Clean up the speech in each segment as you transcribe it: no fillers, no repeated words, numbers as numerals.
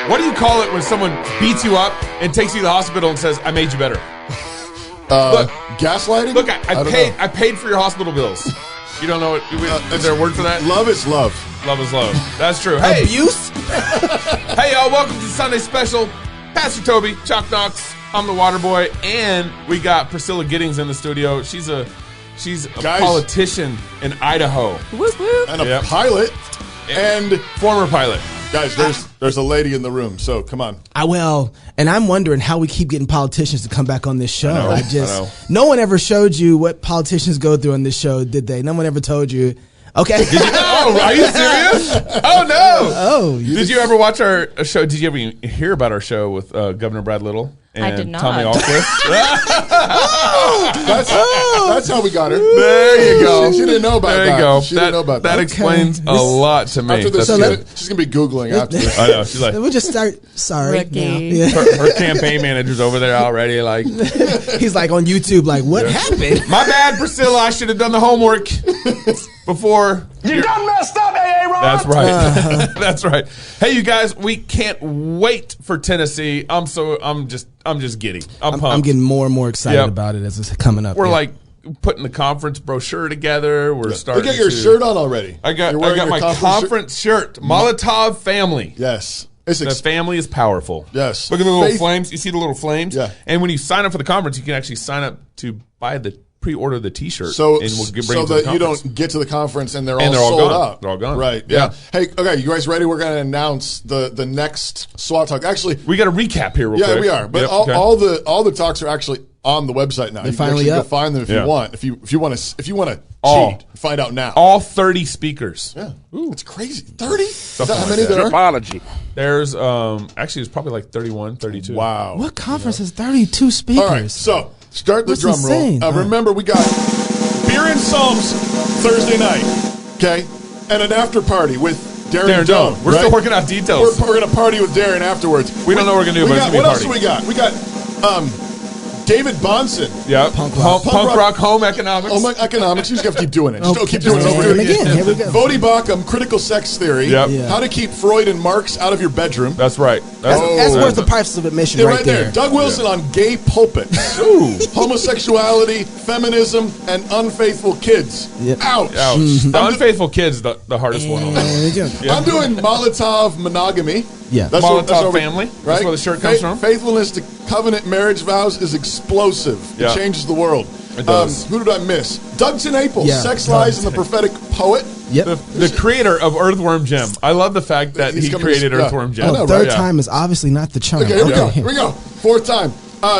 What do you call it when someone beats you up and takes you to the hospital and says, "I made you better"? Look, gaslighting. Look, I paid for your hospital bills. You don't know what? Is there a word for that? Love is love. Love is love. That's true. Hey, Abuse? hey, y'all! Welcome to Sunday Special. Pastor Toby, Chalk Knox. I'm the Water Boy, and we got Priscilla Giddings in the studio. She's a politician in Idaho. Whoop, whoop. And a pilot. And former pilot. Guys, there's a lady in the room, so come on. And I'm wondering how we keep getting politicians to come back on this show. I know. No one ever showed you what politicians go through on this show, did they? No one ever told you. Okay. Oh, are you serious? Oh no. Oh, did you ever watch our show? Did you ever hear about our show with Governor Brad Little? And I did not. Tommy Alquist. That's how we got her. There you go. She didn't know about that. There you go. She didn't know about that. That explains a lot to me. After this, she's going to be Googling after this. I know. She's like, we'll just start. Sorry. Ricky. her campaign manager's over there already. Like, he's like on YouTube. Like, what happened? My bad, Priscilla. I should have done the homework before. You done messed up, AA Ron. That's right. That's right. Hey, you guys, we can't wait for Tennessee. I'm just giddy. I'm pumped. I'm getting more and more excited about it as it's coming up. We're like putting the conference brochure together. We're starting. You got your shirt on already. I got my conference shirt. Molotov family. Yes. The family is powerful. Yes. Look at the little flames. You see the little flames? Yeah. And when you sign up for the conference, you can actually sign up to pre-order the T-shirt. So and we'll bring so it to that the you conference. don't get to the conference and they're And all they're all sold gone. out. They're all gone. Right. Yeah. Hey, okay, you guys ready? We're going to announce the next SWAT talk. Actually, we got a recap here real quick. Yeah, we are. But all the talks are actually on the website now. They're you finally can up. go find them if you want. If you want to cheat, find out now. All 30 speakers. Yeah. Ooh, it's crazy. 30? Is that how many there are? Apology. There's actually it's probably like 31, 32. Wow. What conference has 32 speakers? All right, so start the That's drum insane. roll. Remember, we got Beer and Psalms Thursday night, okay? And an after party with Darren Doan. We're still working out details. We're going to party with Darren afterwards. We don't know what we're going to do, but it's going to be a party. What else do we got? We got David Bonson. Yeah. Punk rock home economics. Home economics. You just have to keep doing it. Just Okay. keep doing it over Doing it again. Here we go. Vodi Bakum, critical sex theory. Yep. Yeah. How to keep Freud and Marx out of your bedroom. That's right. That's worth the price of admission Yeah, right there. Doug Wilson on gay pulpits. Ooh. Homosexuality, feminism, and unfaithful kids. Yep. Ouch. Ouch. The unfaithful kid's the hardest one on that. Yeah. I'm doing Molotov monogamy. Yeah. Molotov family. That's where the shirt comes from. Faithfulness to covenant marriage vows is explosive. Yeah. It changes the world. It does. Who did I miss? Doug Aples, Yeah. Sex Lies and the Prophetic Poet. Yep. The creator of Earthworm Jim. I love the fact that He's he coming created to- yeah. Earthworm Jim. I know, Third right? time is obviously not the charm. Okay, here we go. Fourth time.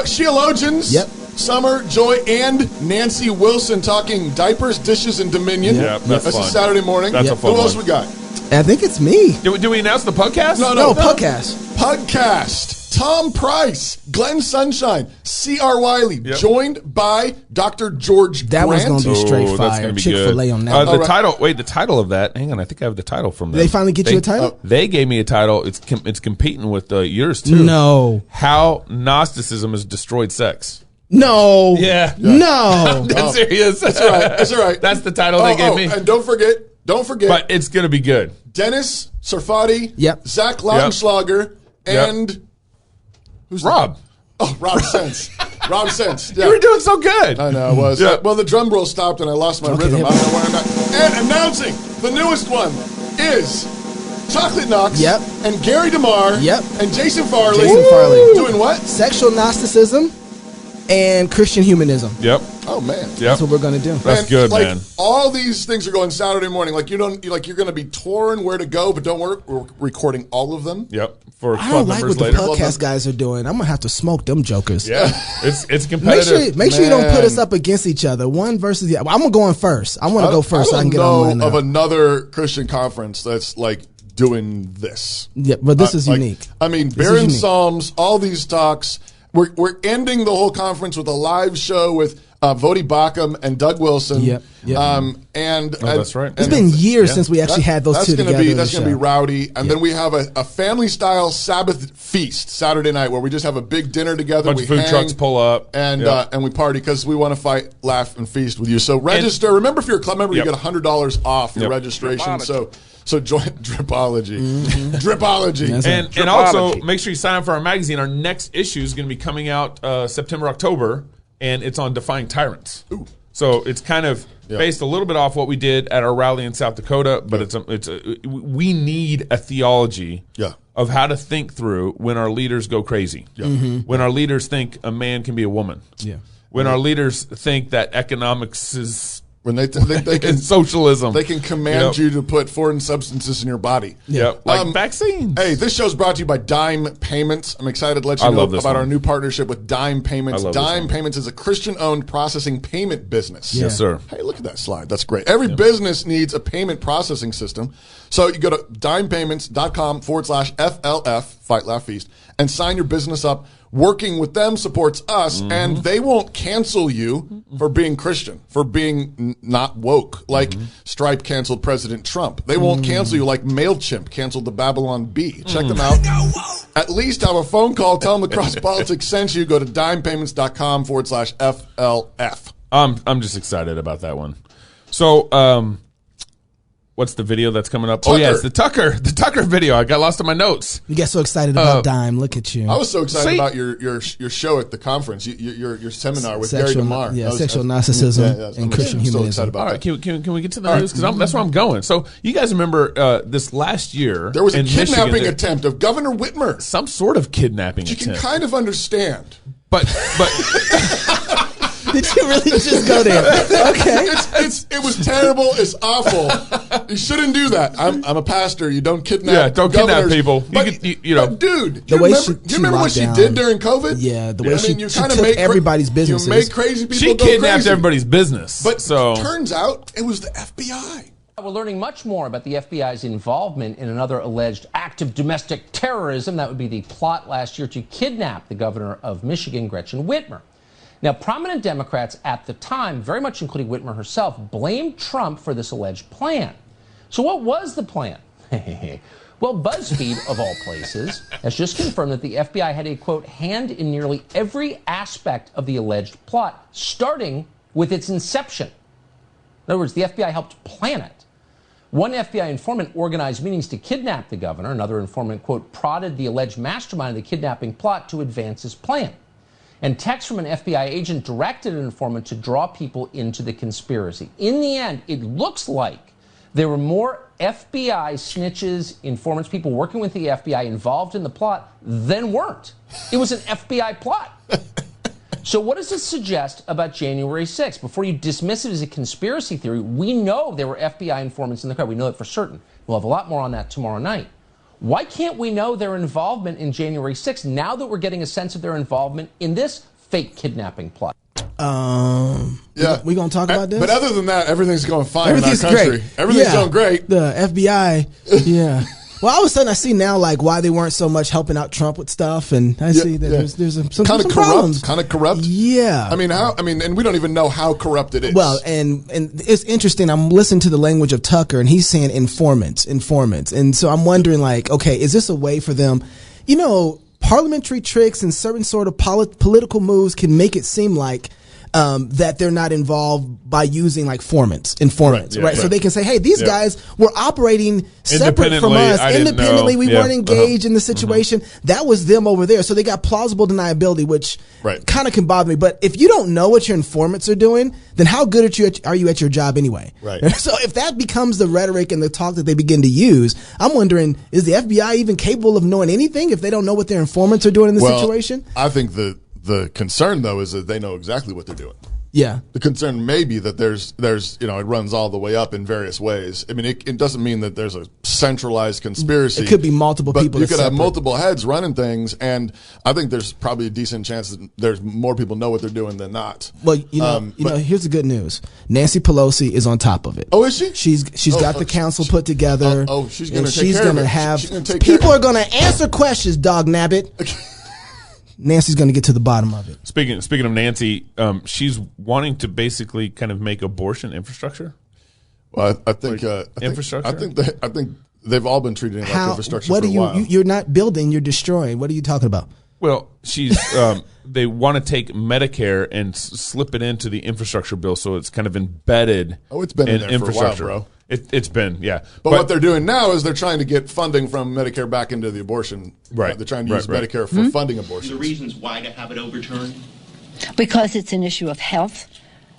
Sheologians. Yep. Summer, Joy, and Nancy Wilson talking diapers, dishes, and Dominion. Yep, that's a fun. Saturday morning. That's a fun Who else one. we got? I think it's me. Do we announce the podcast? No, podcast. Podcast. Tom Price, Glenn Sunshine, C.R. Wiley, Yep. joined by Dr. George That one's Grant. going to be straight That's fire. gonna be Chick-fil-A good. on that. The All right. title. Wait, the title of that. Hang on, I think I have the title from them. Did they finally get you a title? They gave me a title. It's competing with yours too. No. How Gnosticism has destroyed sex. No. Yeah. No. That's serious. That's all right. That's all right. That's the title they gave me. And don't forget, But it's going to be good. Dennis Sarfati, Yep. Zach Lautenschlager, and who's Rob. Oh, Rob Sense. Rob Sense. Yeah. You were doing so good. I know, it was. Yeah. Well, the drum roll stopped and I lost my rhythm. here I don't know where I'm at. And announcing the newest one is Chocolate Knox Yep. and Gary DeMar Yep. and Jason Farley. Jason Farley. Doing what? Sexual Gnosticism and Christian humanism. Yep. Oh, man. Yep. That's what we're going to do. That's good, like, man. All these things are going Saturday morning. Like you're going to be touring where to go, but don't worry, we're recording all of them. Yep. For I club don't like members what the later. podcast guys are doing. I'm going to have to smoke them jokers. Yeah. It's Make competitive. sure you don't put Man. us up against each other. One versus the other. I'm going to go in first. I want to go first so I can don't get on know mine. of another Christian conference that's like doing this. Yeah, but this is Like, unique. I mean, This is Baron unique. Psalms, all these talks. We're ending the whole conference with a live show with Vodi Bakum and Doug Wilson. Yep. That's right. It's been years since we actually had those two together. That's going to be rowdy. And then we have a family-style Sabbath feast Saturday night where we just have a big dinner together. Bunch of food trucks pull up. And we party because we want to fight, laugh, and feast with you. So register. Remember, if you're a club member, you get $100 off your registration. So join Dripology. Dripology. And also, make sure you sign up for our magazine. Our next issue is going to be coming out September, October, and it's on defying tyrants. Ooh. So it's kind of based a little bit off what we did at our rally in South Dakota, but we need a theology of how to think through when our leaders go crazy. When our leaders think a man can be a woman. When our leaders think that economics is when they can socialism, they can command you to put foreign substances in your body. Like vaccines. Hey, this show's brought to you by Dime Payments. I'm excited to let you know about our new partnership with Dime Payments. Dime Payments is a Christian-owned processing payment business. Yes, sir. Hey, look at that slide. That's great. Every business needs a payment processing system. So you go to dimepayments.com/FLF, Fight, Laugh, Feast, and sign your business up. Working with them supports us, and they won't cancel you for being Christian, for being not woke, like Stripe canceled President Trump. They won't cancel you like MailChimp canceled the Babylon Bee. Check them out. At least have a phone call. Tell them Across Politics sent you. Go to dimepayments.com/FLF. I'm just excited about that one. So, what's the video that's coming up? Tucker. Oh, yeah, it's the Tucker video. I got lost in my notes. You get so excited about Dime. Look at you. I was so excited about your show at the conference, your seminar with Gary DeMar. Sexual narcissism and Christian humanism. All right, can we get to the news? Because that's where I'm going. So you guys remember this last year there was a kidnapping Michigan, attempt of Governor Whitmer. Some sort of kidnapping You attempt. can kind of understand. But Did you really just go there? Okay. It was terrible. It's awful. You shouldn't do that. I'm a pastor. You don't kidnap. Yeah, don't kidnap governors. people. But, you know, dude, the do way you remember what she did during COVID? Yeah, the way she you took kinda everybody's businesses. You make crazy people she go kidnapped crazy. everybody's business. But so turns out it was the FBI. We're learning much more about the FBI's involvement in another alleged act of domestic terrorism. That would be the plot last year to kidnap the governor of Michigan, Gretchen Whitmer. Now, prominent Democrats at the time, very much including Whitmer herself, blamed Trump for this alleged plan. So what was the plan? Well, BuzzFeed, of all places, has just confirmed that the FBI had a, quote, hand in nearly every aspect of the alleged plot, starting with its inception. In other words, the FBI helped plan it. One FBI informant organized meetings to kidnap the governor. Another informant, quote, prodded the alleged mastermind of the kidnapping plot to advance his plan. And text from an FBI agent directed an informant to draw people into the conspiracy. In the end, it looks like there were more FBI snitches, informants, people working with the FBI involved in the plot than weren't. It was an FBI plot. So what does this suggest about January 6th? Before you dismiss it as a conspiracy theory, we know there were FBI informants in the crowd. We know it for certain. We'll have a lot more on that tomorrow night. Why can't we know their involvement in January 6th now that we're getting a sense of their involvement in this fake kidnapping plot? Yeah. We gonna talk about this? But other than that, everything's going fine Everything's in our country. great. Everything's going great. The FBI, yeah. Well, all of a sudden I see now like why they weren't so much helping out Trump with stuff, and I see that there's some kind of problems. Kind of corrupt. Yeah. I mean, and we don't even know how corrupt it is. Well, and it's interesting. I'm listening to the language of Tucker, and he's saying informants, and so I'm wondering like, okay, is this a way for them? You know, parliamentary tricks and certain sort of political moves can make it seem like that they're not involved by using like informants, right? So they can say, hey, these guys were operating separate from us. Independently, we weren't engaged in the situation. That was them over there. So they got plausible deniability, which kind of can bother me. But if you don't know what your informants are doing, then how good are you at your job anyway? Right. So if that becomes the rhetoric and the talk that they begin to use, I'm wondering, is the FBI even capable of knowing anything if they don't know what their informants are doing in the situation? I think the concern, though, is that they know exactly what they're doing. Yeah. The concern may be that there's it runs all the way up in various ways. I mean, it doesn't mean that there's a centralized conspiracy. It could be multiple people. You could have multiple heads running things, and I think there's probably a decent chance that there's more people know what they're doing than not. Well, you know, here's the good news. Nancy Pelosi is on top of it. Oh, is she? She's got the council put together. She's going to take care of it. People are going to answer questions, dog nabbit. Nancy's going to get to the bottom of it. Speaking of Nancy, she's wanting to basically kind of make abortion infrastructure. Well, I think infrastructure. I think they've all been treating it like infrastructure what for a while. You're not building, you're destroying. What are you talking about? Well, she's they want to take Medicare and slip it into the infrastructure bill, so it's kind of embedded. Oh, it's been in there infrastructure. for a while, bro. It's been, yeah. But what they're doing now is they're trying to get funding from Medicare back into the abortion. Right. They're trying to use Medicare for funding abortion. The reasons why to have it overturned? Because it's an issue of health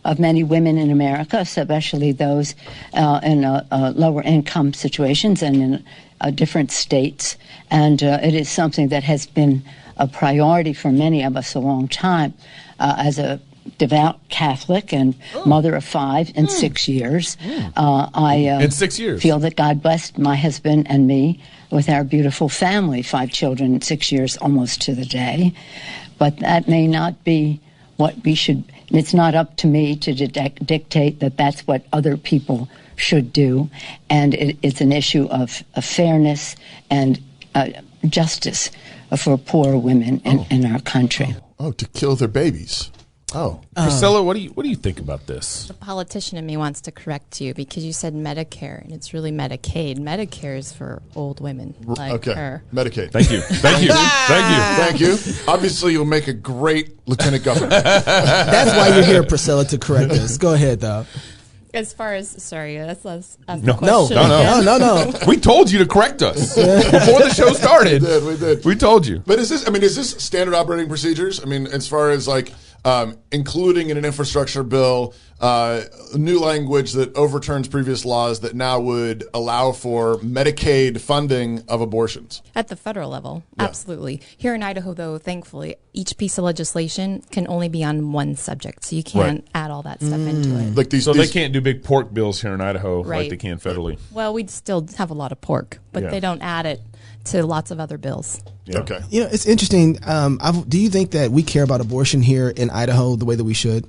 of many women in America, especially those in lower income situations and in different states. And it is something that has been a priority for many of us a long time. As a devout Catholic and mother of 5 in 6 years, in 6 years. feel that God blessed my husband and me with our beautiful family, 5 children in 6 years, almost to the day. But that may not be what we should. It's not up to me to dictate that that's what other people should do. And it's an issue of fairness and justice for poor women in our country. Oh, to kill their babies. Oh, Priscilla, what do you think about this? The politician in me wants to correct you because you said Medicare and it's really Medicaid. Medicare is for old women like her. Medicaid. Thank you. Thank you. Obviously, you'll make a great lieutenant governor. That's why you're here, Priscilla, to correct us. Go ahead, though. As far as, sorry, let's ask the No. question. No. We told you to correct us before the show started. We did. We told you. But is this standard operating procedures? I mean, as far as like including in an infrastructure bill new language that overturns previous laws that now would allow for Medicaid funding of abortions? At the federal level, absolutely. Here in Idaho, though, thankfully, each piece of legislation can only be on one subject, so you can't add all that stuff into it. Like they can't do big pork bills here in Idaho like Right. they can federally. Well, we'd still have a lot of pork, but they don't add it to lots of other bills. Yeah. Okay. You know, it's interesting. Do you think that we care about abortion here in Idaho the way that we should?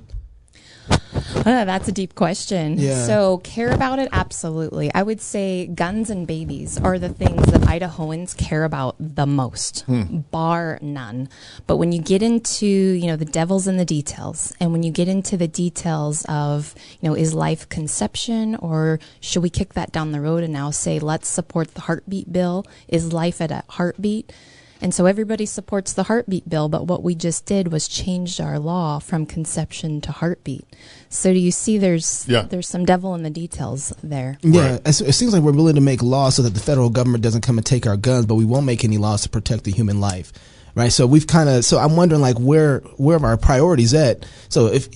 That's a deep question. Yeah. So care about it? Absolutely. I would say guns and babies are the things that Idahoans care about the most, bar none. But when you get into, the devil's in the details, and when you get into the details of, is life conception, or should we kick that down the road and now say, let's support the heartbeat bill? Is life at a heartbeat? And so everybody supports the heartbeat bill, but what we just did was changed our law from conception to heartbeat. So do you see there's some devil in the details there? Yeah, Right. it seems like we're willing to make laws so that the federal government doesn't come and take our guns, but we won't make any laws to protect the human life. Right. So I'm wondering like where are our priorities at? So if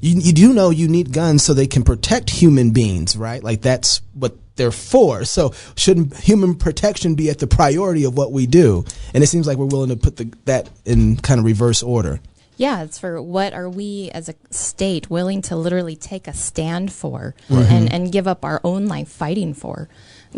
you do know you need guns so they can protect human beings, right? Like that's what they're for. So shouldn't human protection be at the priority of what we do? And it seems like we're willing to put that in kind of reverse order. Yeah, it's for what are we as a state willing to literally take a stand for and give up our own life fighting for.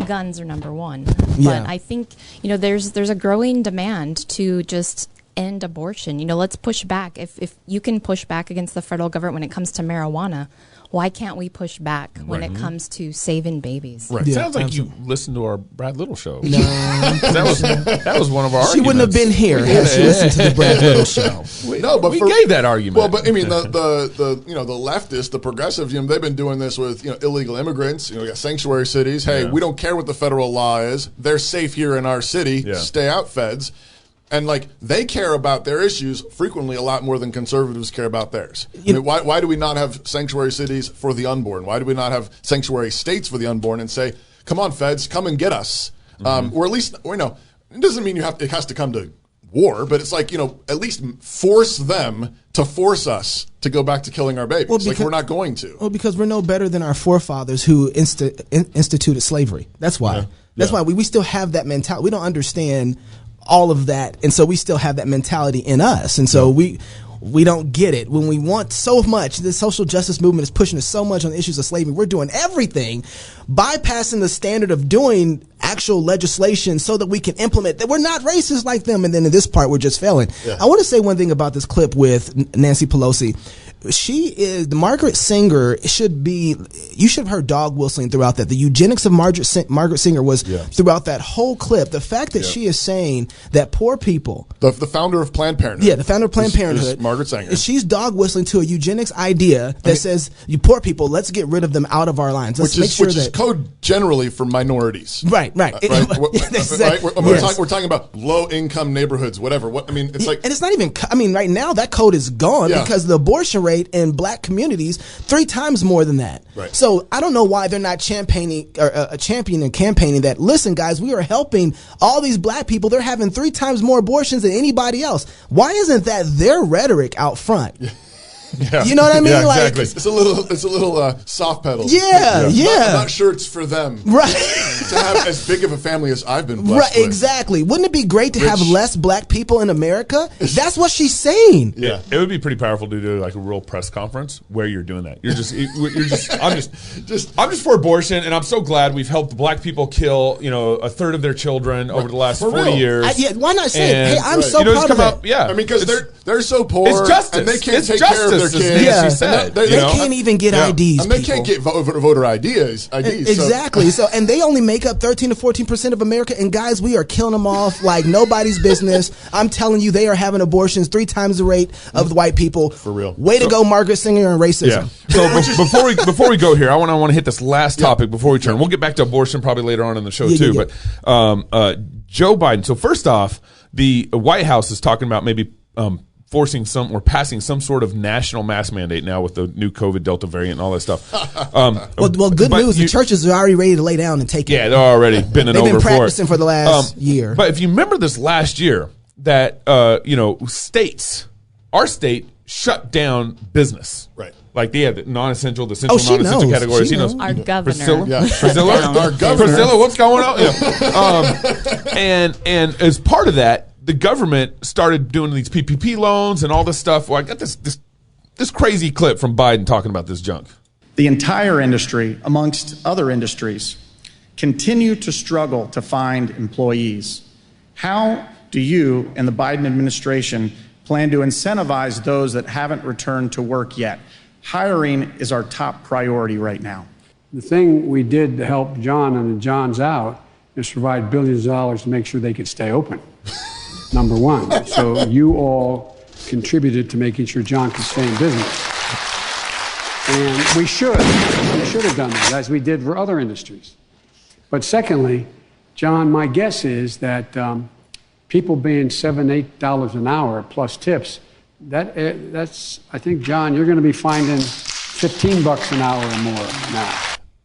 Guns are number one. But I think, there's a growing demand to just end abortion. Let's push back. If you can push back against the federal government when it comes to marijuana, why can't we push back when it comes to saving babies? Right. Yeah, Sounds like absolutely. you listened to our Brad Little show. No, that was one of our she arguments. wouldn't have been here had she listened to the Brad Little show. We gave that argument. Well, but I mean, the leftists, the progressives, they've been doing this with illegal immigrants. We got sanctuary cities. Hey, we don't care what the federal law is. They're safe here in our city. Yeah. Stay out, feds. And they care about their issues frequently a lot more than conservatives care about theirs. Why do we not have sanctuary cities for the unborn? Why do we not have sanctuary states for the unborn and say, come on, feds, come and get us? Or at least, it doesn't mean it has to come to war, but it's like, at least force them to force us to go back to killing our babies. Well, we're not going to. Well, because we're no better than our forefathers who instituted slavery. That's why. Yeah. That's why we still have that mentality. We don't understand all of that, and so we still have that mentality in us, and so we don't get it when we want so much. The social justice movement is pushing us so much on the issues of slavery. We're doing everything, bypassing the standard of doing actual legislation so that we can implement that we're not racist like them, and then in this part we're just failing. I want to say one thing about this clip with Nancy Pelosi. Margaret Sanger should be, you should have heard dog whistling throughout that. The eugenics of Margaret Sanger was throughout that whole clip. The fact that she is saying that poor people. The founder of Planned Parenthood. Yeah, the founder of Planned Parenthood. Is Margaret Sanger. She's dog whistling to a eugenics idea that says, you poor people, let's get rid of them out of our lines. Let's make sure which is code generally for minorities. Right. Right? We're talking about low-income neighborhoods, whatever. It's like... And it's not even... right now, that code is gone because the abortion rate in black communities 3 times more than that. Right. So I don't know why they're not championing and campaigning that. Listen, guys, we are helping all these black people. They're having 3 times more abortions than anybody else. Why isn't that their rhetoric out front? Yeah. You know what I mean? Yeah, exactly. It's a little soft pedal. Yeah. I'm not sure it's for them. Right. To have as big of a family as I've been blessed with. Exactly. Wouldn't it be great to have less black people in America? That's what she's saying. Yeah. It would be pretty powerful to do like a real press conference where you're doing that. I'm just for abortion, and I'm so glad we've helped black people kill, a third of their children over the last 40 years. Why not say, hey, I'm so proud of that. Yeah. Because they're so poor. It's justice. And they can't take justice. care of their kids. Yeah. She said, they can't even get IDs. And they can't get voter IDs. Exactly. So, and they only make up 13 to 14% of America. And guys, we are killing them off like nobody's business. I'm telling you, they are having abortions 3 times the rate of the white people. For real. Way to go, Margaret Sanger, and racism. Yeah. So before we go here, I want to hit this last topic before we turn. We'll get back to abortion probably later on in the show too. But Joe Biden. So first off, the White House is talking about maybe forcing some or passing some sort of national mask mandate now with the new COVID Delta variant and all that stuff. Well, good news. The churches are already ready to lay down and take it. Yeah, they're already bending over for it. They've been practicing for the last year. But if you remember this last year, that our state shut down business. Right. Like they had the non-essential, the essential, she non-essential knows. categories. She knows. Our governor. Priscilla, our governor. Priscilla, what's going on? Yeah. And as part of that, the government started doing these PPP loans and all this stuff. Well, I got this crazy clip from Biden talking about this junk. The entire industry, amongst other industries, continue to struggle to find employees. How do you and the Biden administration plan to incentivize those that haven't returned to work yet? Hiring is our top priority right now. The thing we did to help John and the Johns out is provide billions of dollars to make sure they could stay open. Number one. So you all contributed to making sure John could stay in business. And we should have done that, as we did for other industries. But secondly, John, my guess is that people being $7, $8 an hour plus tips, that's I think, John, you're going to be finding $15 an hour or more now.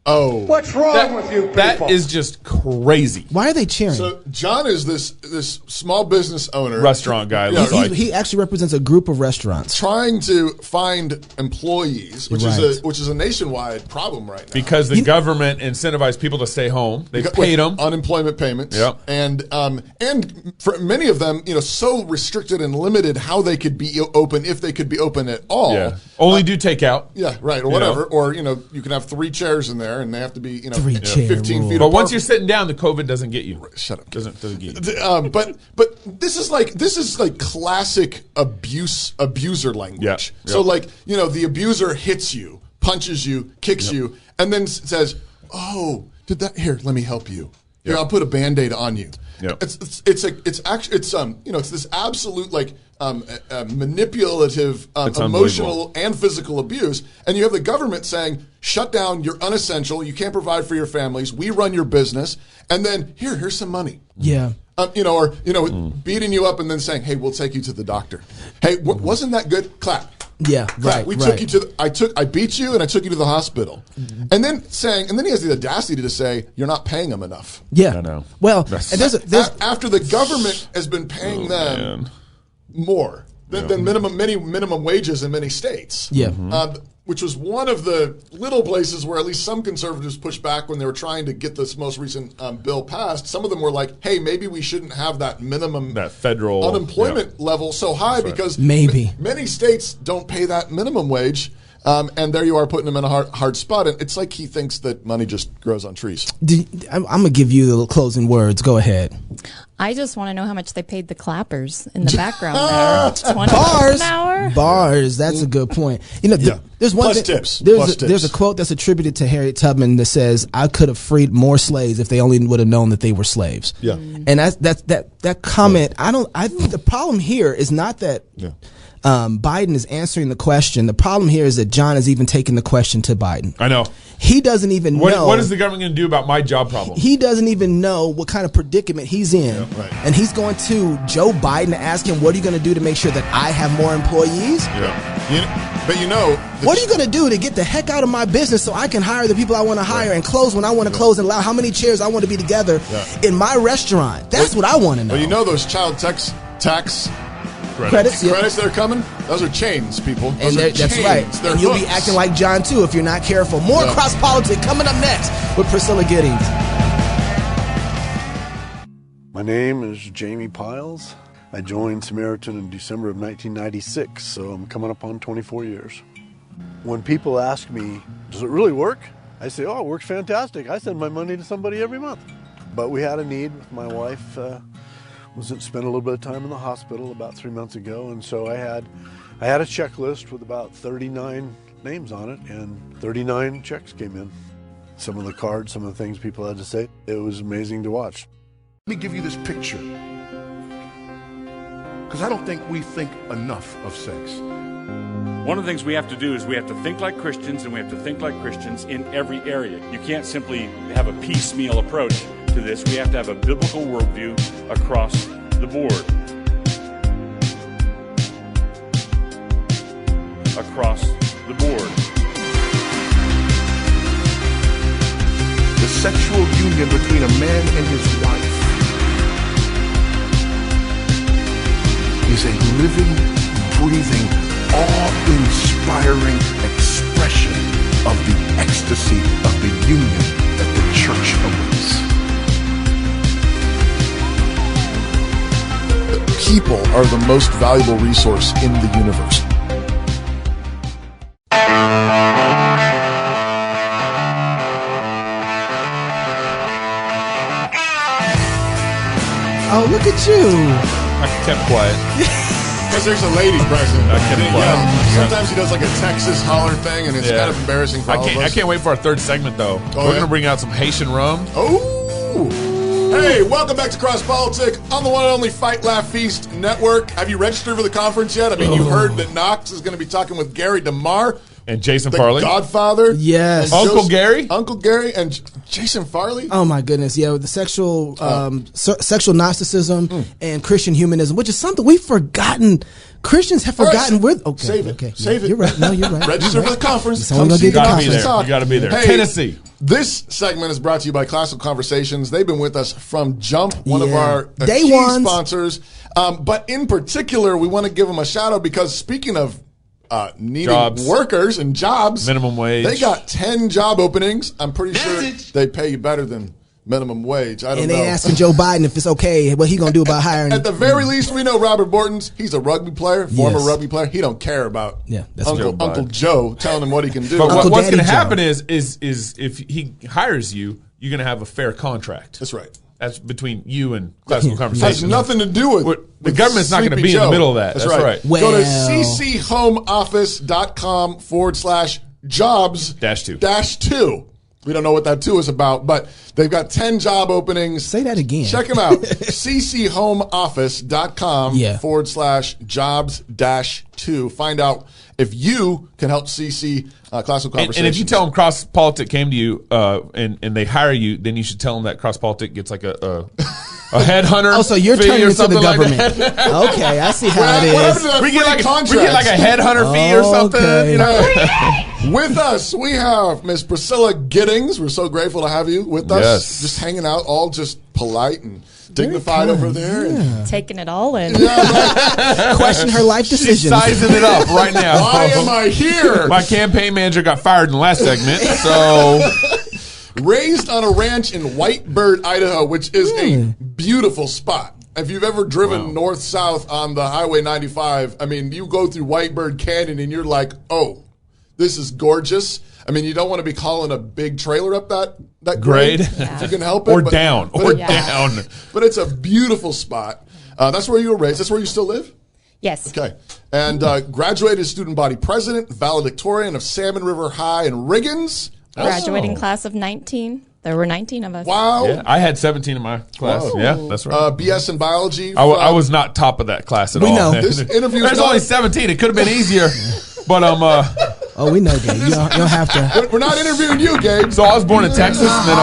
Oh, what's wrong with you people? That is just crazy. Why are they cheering? So John is this small business owner, Restaurant guy. He actually represents a group of restaurants trying to find employees, which is a nationwide problem right now. Because the government incentivized people to stay home. They paid them unemployment payments. Yep. And for many of them, so restricted and limited how they could be open, if they could be open at all. Yeah. Only do takeout. Yeah, right, or whatever. Or you can have 3 chairs in there, and they have to be 15 feet But apart. once you're sitting down, the COVID doesn't get you. Shut up. Doesn't get you. But this is like classic abuser language. Yeah. So the abuser hits you, punches you, kicks you, and then says, "Oh, here? Let me help you. Here, I'll put a Band-Aid on you." Yep. It's this absolute manipulative, emotional and physical abuse, and you have the government saying, "Shut down. You're unessential. You can't provide for your families. We run your business, and then here's some money." Yeah. Beating you up and then saying, "Hey, we'll take you to the doctor. Hey, wasn't that good? Clap." Yeah, Clap. We took you to. I beat you and I took you to the hospital, and then he has the audacity to say, "You're not paying them enough." Yeah, I know. Well, and there's after the government has been paying them more than minimum wages in many states. Yeah. Which was one of the little places where at least some conservatives pushed back when they were trying to get this most recent bill passed. Some of them were like, "Hey, maybe we shouldn't have that federal unemployment level so high because many states don't pay that minimum wage." And there you are putting him in a hard spot. And it's like he thinks that money just grows on trees. I'm going to give you the closing words. Go ahead. I just want to know how much they paid the clappers in the background there. $20 an hour? Bars. That's a good point. You know, there's one Plus thing, tips. There's a quote that's attributed to Harriet Tubman that says, "I could have freed more slaves if they only would have known that they were slaves." Yeah. And that comment. I think the problem here is not that. Yeah. Biden is answering the question. The problem here is that John is even taking the question to Biden. I know. He doesn't even know. What is the government going to do about my job problem? He doesn't even know what kind of predicament he's in. Yeah, right. And he's going to Joe Biden to ask him, what are you going to do to make sure that I have more employees? Yeah. But what are you going to do to get the heck out of my business so I can hire the people I want to hire and close when I want to close and allow how many chairs I want to be together in my restaurant? That's what I want to know. Well, you know those child tax credits that are coming? Those are chains, people. Those are that's chains. right. They're and you'll hooks. be acting like John, too, if you're not careful. More Cross Politics coming up next with Priscilla Giddings. My name is Jamie Piles. I joined Samaritan in December of 1996, so I'm coming up on 24 years. When people ask me, does it really work? I say, oh, it works fantastic. I send my money to somebody every month. But we had a need. My wife spent a little bit of time in the hospital about 3 months ago, and so I had a checklist with about 39 names on it, and 39 checks came in. Some of the cards, some of the things people had to say, it was amazing to watch. Let me give you this picture, because I don't think we think enough of sex. One of the things we have to do is we have to think like Christians, and we have to think like Christians in every area. You can't simply have a piecemeal approach to this. We have to have a biblical worldview across the board. Across the board. The sexual union between a man and his wife is a living, breathing, awe-inspiring expression of the ecstasy of the union that the church awaits. People are the most valuable resource in the universe. Oh, look at you. I kept quiet. Because there's a lady present. I kept quiet. Sometimes he does like a Texas holler thing, and it's kind of embarrassing for all of us. I can't wait for our third segment, though. We're going to bring out some Haitian rum. Oh! Hey, welcome back to Cross Politics on the one and only Fight Laugh Feast Network. Have you registered for the conference yet? I mean, you heard that Knox is going to be talking with Gary DeMar. And Jason the Farley. Godfather. Yes. Uncle Gary and Jason Farley. Oh, my goodness. Yeah, the sexual Gnosticism and Christian humanism, which is something we've forgotten. Christians have forgotten. Save it. Okay. Save it. You're right. No, you're right. Register for the conference. Come see you got to be there. Hey, Tennessee. This segment is brought to you by Classical Conversations. They've been with us from jump, one of our Day key ones. sponsors. But in particular, we want to give them a shout out because speaking of needing workers and jobs, minimum wage, they got 10 job openings. I'm pretty sure they pay you better than minimum wage. I don't know. And they asking Joe Biden if it's okay, what he gonna do about hiring. At the very least, we know Robert Bortons. He's a rugby player, former rugby player. He don't care about Uncle Joe telling him what he can do. But what's going to happen is if he hires you, you're going to have a fair contract. That's right. That's between you and Classical Conversations. Has nothing to do with the government's not going to be in the middle of that. That's right. Well, go to cchomeoffice.com/jobs-2. We don't know what that 2 is about, but they've got 10 job openings. Say that again. Check them out. cchomeoffice.com/jobs-2. Find out if you can help CC Classical Conversations. And if you tell them Cross Politic came to you and they hire you, then you should tell them that Cross Politic gets like a headhunter. Oh, so you're turning into the government. Like okay, I see how it is. We get like a headhunter fee or something. Okay. You know? With us, we have Miss Priscilla Giddings. We're so grateful to have you with us. Yes. Just hanging out, all just polite and dignified over there. Yeah. Taking it all in. Question her life decisions. She's sizing it up right now. Why am I here? My campaign manager got fired in the last segment, so... Raised on a ranch in Whitebird, Idaho, which is a beautiful spot. If you've ever driven north-south on the Highway 95, I mean, you go through Whitebird Canyon and you're like, oh, this is gorgeous. I mean, you don't want to be calling a big trailer up that that grade. If you can help it. Or but- down. but Or it- down. But it's a beautiful spot. That's where you were raised. That's where you still live? Yes. Okay. And graduated student body president, valedictorian of Salmon River High in Riggins. Graduating class of 19. There were 19 of us. Wow. Yeah, I had 17 in my class. Whoa. Yeah, that's right. BS in biology. I was not top of that class at all. We know. This interview There's only 17. It could have been easier. But Oh, we know, Gabe. You don't have to. We're not interviewing you, Gabe. So I was born in Texas, and then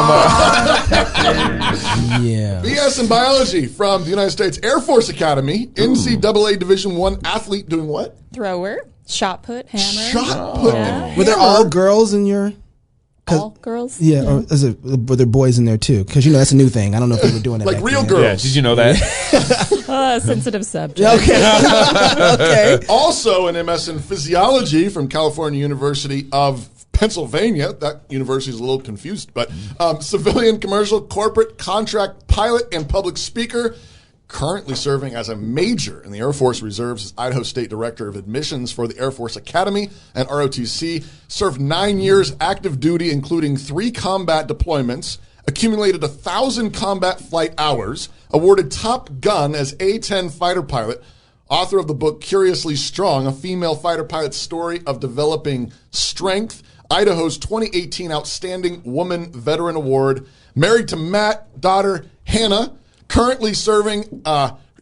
Yeah. BS in biology from the United States Air Force Academy, NCAA Division I athlete doing what? Thrower, shot put, hammer. Shot put. Yeah. Were there all girls in your? All girls? Yeah, or were there boys in there too? Because that's a new thing. I don't know if they were doing that. Like back real then. girls. yeah, did you know that? Sensitive subject. Okay. Okay. Also an MS in physiology from California University of Pennsylvania. That university is a little confused, but civilian, commercial, corporate, contract pilot, and public speaker. Currently serving as a major in the Air Force Reserves as Idaho State Director of Admissions for the Air Force Academy and ROTC. Served 9 years active duty, including 3 combat deployments. Accumulated 1,000 combat flight hours. Awarded Top Gun as A-10 fighter pilot. Author of the book Curiously Strong, a female fighter pilot's story of developing strength. Idaho's 2018 Outstanding Woman Veteran Award. Married to Matt, daughter Hannah. Currently serving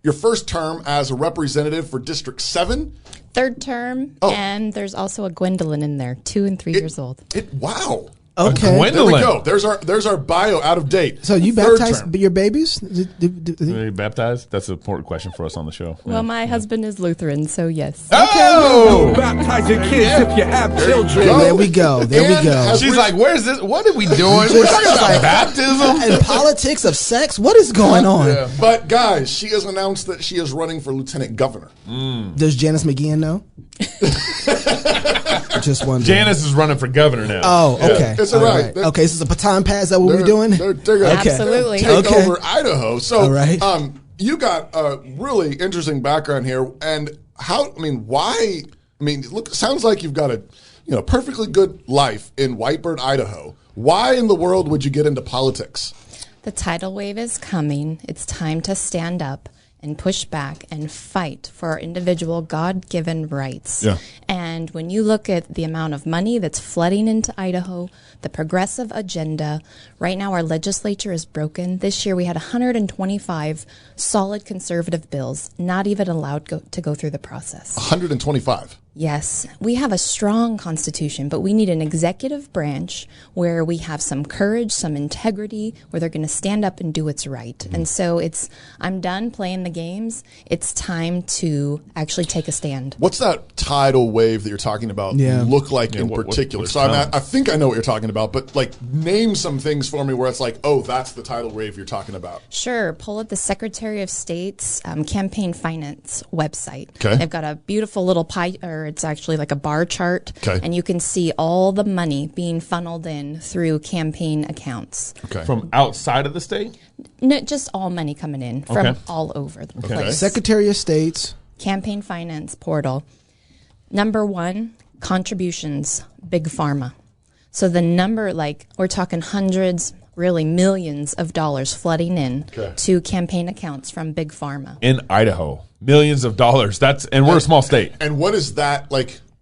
your first term as a representative for District 7. Third term, and there's also a Gwendolyn in there, 2 and 3 years old. Wow. Okay. There we go. There's our bio out of date. So you Third baptized term. your babies? Are you baptized? That's an important question for us on the show. Well, my husband is Lutheran, so yes. Oh! Baptize your kids if you have children. There we go. There we go. She's like, where's this? What are we doing? We're talking about baptism? And politics of sex? What is going on? Yeah. But guys, she has announced that she is running for lieutenant governor. Does Janice McGeehan know? Just wondering. Janice is running for governor now. Oh, okay. It's all right. Okay, so it's a baton pass. Is that what we're doing? They're gonna Absolutely. take over Idaho. So, All right. you got a really interesting background here, and why? Look, sounds like you've got a perfectly good life in Whitebird, Idaho. Why in the world would you get into politics? The tidal wave is coming. It's time to stand up and push back and fight for our individual God-given rights. Yeah. And when you look at the amount of money that's flooding into Idaho, the progressive agenda, right now our legislature is broken. This year we had 125 solid conservative bills not even allowed to go through the process. 125. Yes, we have a strong constitution, but we need an executive branch where we have some courage, some integrity, where they're going to stand up and do what's right. And so I'm done playing the games. It's time to actually take a stand. What's that tidal wave that you're talking about look like in particular? So I think I know what you're talking about, but name some things for me where it's like, oh, that's the tidal wave you're talking about. Sure. Pull up the Secretary of State's campaign finance website. Okay. They've got a beautiful little pie, or it's actually like a bar chart. Okay. And you can see all the money being funneled in through campaign accounts. Okay. From outside of the state? No, just all money coming in from all over the place. Secretary of State's Campaign finance portal. Number 1, contributions, big pharma. So the number, we're talking hundreds, really millions of dollars flooding in to campaign accounts from big pharma. In Idaho. Millions of dollars. And we're a small state. And what does that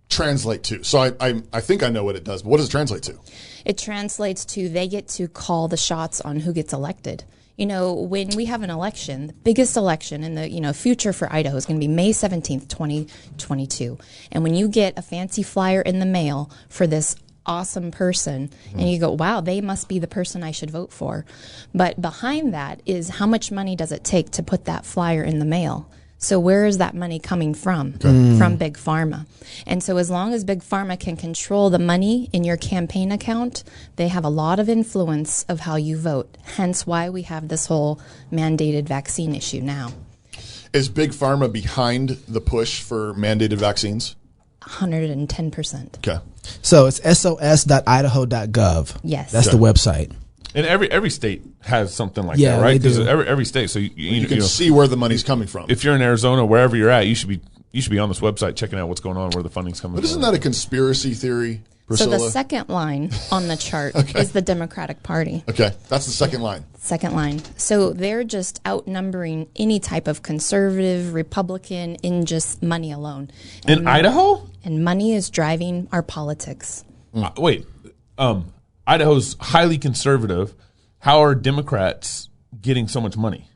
translate to? So I think I know what it does, but what does it translate to? It translates to they get to call the shots on who gets elected. When we have an election, the biggest election in the future for Idaho is going to be May 17th, 2022. And when you get a fancy flyer in the mail for this awesome person and you go, wow, they must be the person I should vote for. But behind that is how much money does it take to put that flyer in the mail? So where is that money coming from? From Big Pharma. And so as long as Big Pharma can control the money in your campaign account, they have a lot of influence of how you vote. Hence why we have this whole mandated vaccine issue now. Is Big Pharma behind the push for mandated vaccines? 110%. Okay. So it's sos.idaho.gov. Yes. That's the website. And every state has something like Yeah, that, right? they do. Because every state, so you can see where the money's coming from. If you're in Arizona, wherever you're at, you should be on this website checking out what's going on, where the funding's coming But from. isn't that a conspiracy theory? Priscilla? So the second line on the chart is the Democratic Party. Okay, that's the second line. Second line. So they're just outnumbering any type of conservative, Republican in just money alone. In Idaho? And money is driving our politics. Idaho's highly conservative. How are Democrats getting so much money?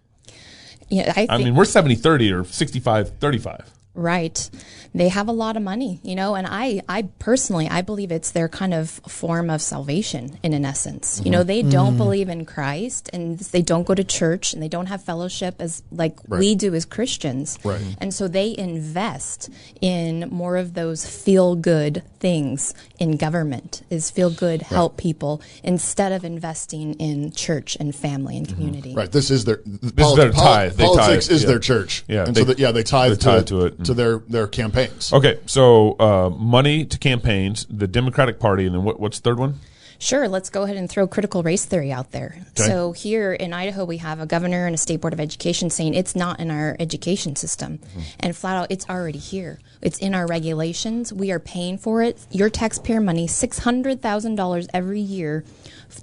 Yeah, I mean, we're 70-30 or 65-35. Right. They have a lot of money, and I personally, I believe it's their kind of form of salvation in an essence. Mm-hmm. They don't believe in Christ, and they don't go to church, and they don't have fellowship as we do as Christians. Right. And so they invest in more of those feel-good things in government, is feel-good, help people, instead of investing in church and family and community. Right. This is their tithe. Politics is their church. Yeah. And they tithe to it. To their campaigns. Okay, so money to campaigns, the Democratic Party, and then what's the third one? Sure, let's go ahead and throw critical race theory out there. Okay. So here in Idaho, we have a governor and a state board of education saying it's not in our education system. Mm-hmm. And flat out, it's already here. It's in our regulations. We are paying for it. Your taxpayer money, $600,000 every year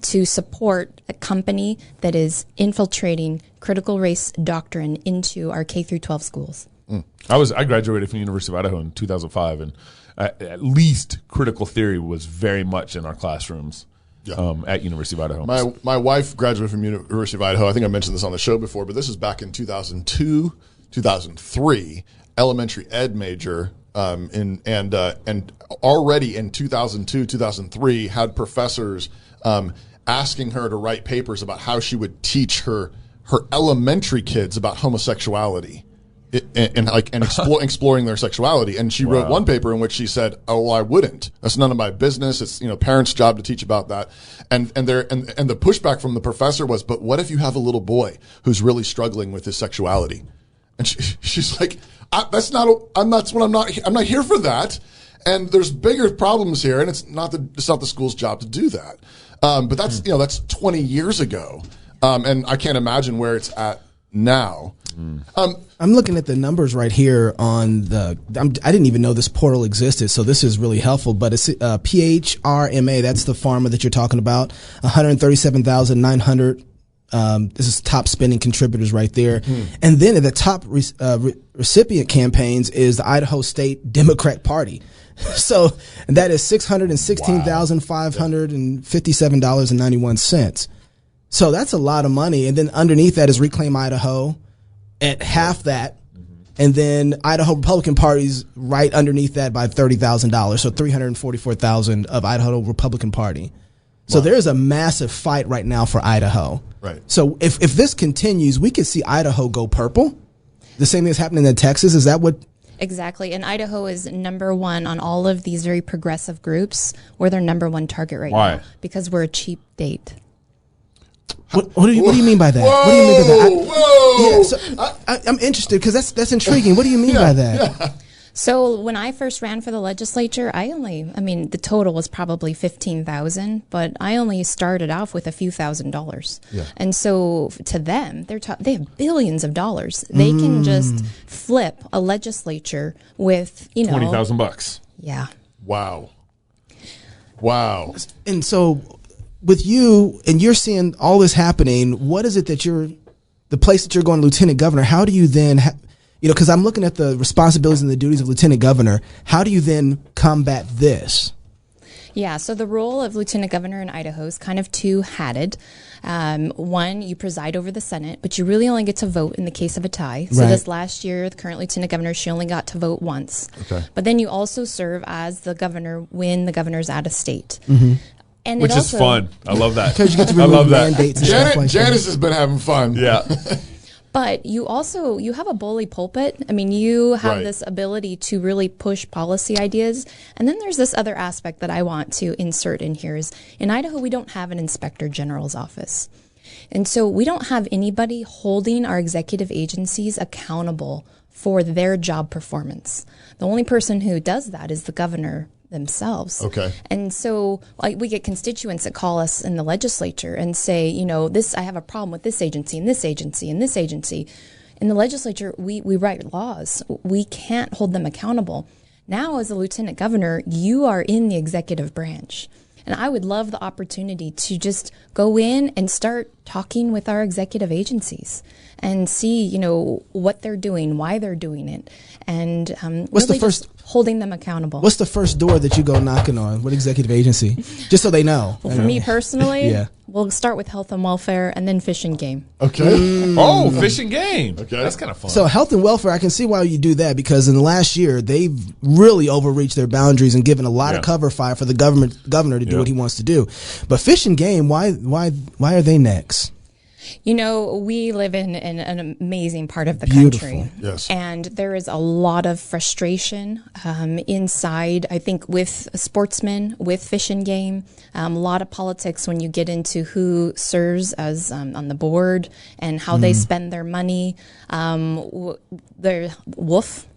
to support a company that is infiltrating critical race doctrine into our K through 12 schools. I graduated from the University of Idaho in 2005, and at least critical theory was very much in our classrooms at University of Idaho. My wife graduated from University of Idaho. I think I mentioned this on the show before, but this is back in 2002, 2003, elementary ed major, and already in 2002, 2003 had professors asking her to write papers about how she would teach her elementary kids about homosexuality. And exploring their sexuality. And she wrote one paper in which she said, "Oh, well, I wouldn't. That's none of my business. It's parents' job to teach about that." And the pushback from the professor was, "But what if you have a little boy who's really struggling with his sexuality?" And she's like, I'm not here for that. And there's bigger problems here, and it's not the school's job to do that. But that's 20 years ago, and I can't imagine where it's at now. I'm looking at the numbers right here on I didn't even know this portal existed, so this is really helpful. But it's PHRMA. That's the pharma that you're talking about. 137,900. This is top spending contributors right there. Mm-hmm. And then at the top recipient campaigns is the Idaho State Democrat Party. So that is $616,557.91. So that's a lot of money. And then underneath that is Reclaim Idaho at half that. And then Idaho Republican Party's right underneath that by $30,000. So $344,000 of Idaho Republican Party. So there's a massive fight right now for Idaho. Right. So if this continues, we could see Idaho go purple. The same thing is happening in Texas. Is that what? Exactly. And Idaho is number one on all of these very progressive groups. We're their number one target right now. Because we're a cheap date. What do you mean by that? Whoa, what do you mean by that? Whoa! So I'm interested because that's intriguing. What do you mean by that? Yeah. So when I first ran for the legislature, the total was probably $15,000, but I only started off with a few $1,000s. Yeah. And so to them, they have billions of dollars. They can just flip a legislature with, $20,000. Yeah. Wow. And so with you, and you're seeing all this happening, what is it that the place that you're going, Lieutenant Governor, how do you then, because I'm looking at the responsibilities and the duties of Lieutenant Governor, how do you then combat this? Yeah, so the role of Lieutenant Governor in Idaho is kind of two-hatted. One, you preside over the Senate, but you really only get to vote in the case of a tie. So this last year, the current Lieutenant Governor, she only got to vote once. Okay. But then you also serve as the governor when the governor's out of state. Mm-hmm. Which is fun. I love that. Because you get to remove mandates and stuff like Janice has been having fun. Yeah. But you have a bully pulpit. I mean, you have this ability to really push policy ideas. And then there's this other aspect that I want to insert in here is in Idaho, we don't have an inspector general's office. And so we don't have anybody holding our executive agencies accountable for their job performance. The only person who does that is the governor themselves. Okay. And so we get constituents that call us in the legislature and say, I have a problem with this agency and this agency and this agency. In the legislature, we write laws. We can't hold them accountable. Now, as a lieutenant governor, you are in the executive branch. And I would love the opportunity to just go in and start talking with our executive agencies and see, you know, what they're doing, why they're doing it, and what's really the first just holding them accountable. What's the first door that you go knocking on? What executive agency? Just so they know. Well, for me personally, Yeah. we'll start with health and welfare and then fish and game. Okay. Oh, fish and game. Okay. That's kind of fun. So health and welfare, I can see why you do that, because in the last year they've really overreached their boundaries and given a lot of cover fire for the governor to do what he wants to do. But fish and game, why are they next? You know, we live in an amazing part of the Beautiful. country. Yes. And there is a lot of frustration inside, I think, with sportsmen, with fish and game. A lot of politics when you get into who serves as on the board and how they spend their money. Their wolf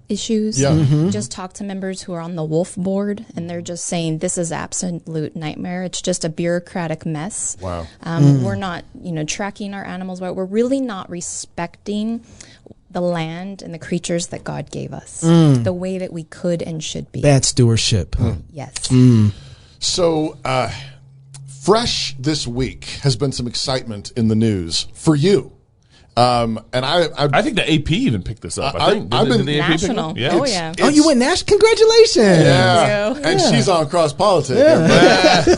issues. Yeah. Just talk to members who are on the wolf board, and they're just saying this is absolute nightmare. It's just a bureaucratic mess. Wow. We're not, you know, tracking our animals well. We're really not respecting the land and the creatures that God gave us the way that we could and should be. Bad stewardship. Yes. So, fresh this week has been some excitement in the news for you. And I think the AP even picked this up. I think I've been did the AP pick it national. up? Yeah. Oh yeah. Oh, you went national? Congratulations. Yeah. Thank you. And she's on cross politics.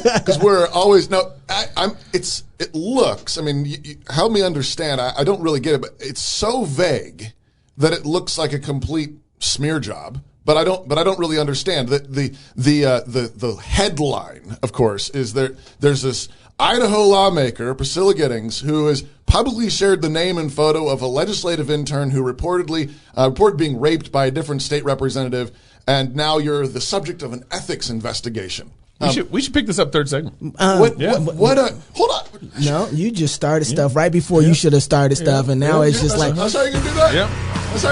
Because we're always it looks, I mean, you help me understand. I don't really get it, but it's so vague that it looks like a complete smear job. But I don't really understand. The headline, of course, is there's this Idaho lawmaker, Priscilla Giddings, who has publicly shared the name and photo of a legislative intern who reported being raped by a different state representative, and now you're the subject of an ethics investigation. We should pick this up third segment. Hold on. No, you just started stuff right before you should have started stuff, and now it's just like, that's how you can do that. Yeah.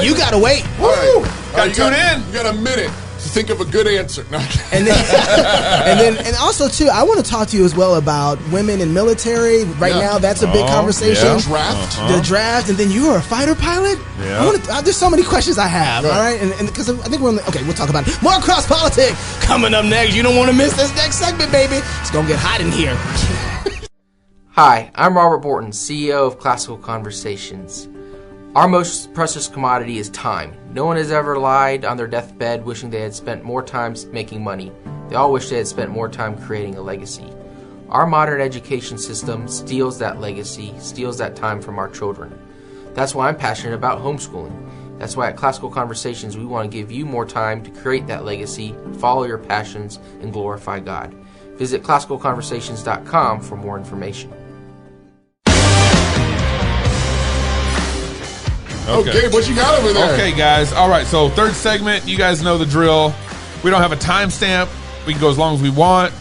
you gotta wait. All right. Gotta tune in. You got a minute to think of a good answer. No. And then, and also too, I want to talk to you as well about women in military. Right now, that's a big conversation. The draft, the draft, and then you are a fighter pilot. Yeah. There's so many questions I have. All right, and because I think we'll talk about it. More cross politics coming up next. You don't want to miss this next segment, baby. It's gonna get hot in here. Hi, I'm Robert Borton, CEO of Classical Conversations. Our most precious commodity is time. No one has ever lied on their deathbed wishing they had spent more time making money. They all wish they had spent more time creating a legacy. Our modern education system steals that legacy, steals that time from our children. That's why I'm passionate about homeschooling. That's why at Classical Conversations we want to give you more time to create that legacy, follow your passions, and glorify God. Visit classicalconversations.com for more information. Okay, what you got over there? Okay, guys. All right, so third segment. You guys know the drill. We don't have a timestamp. We can go as long as we want.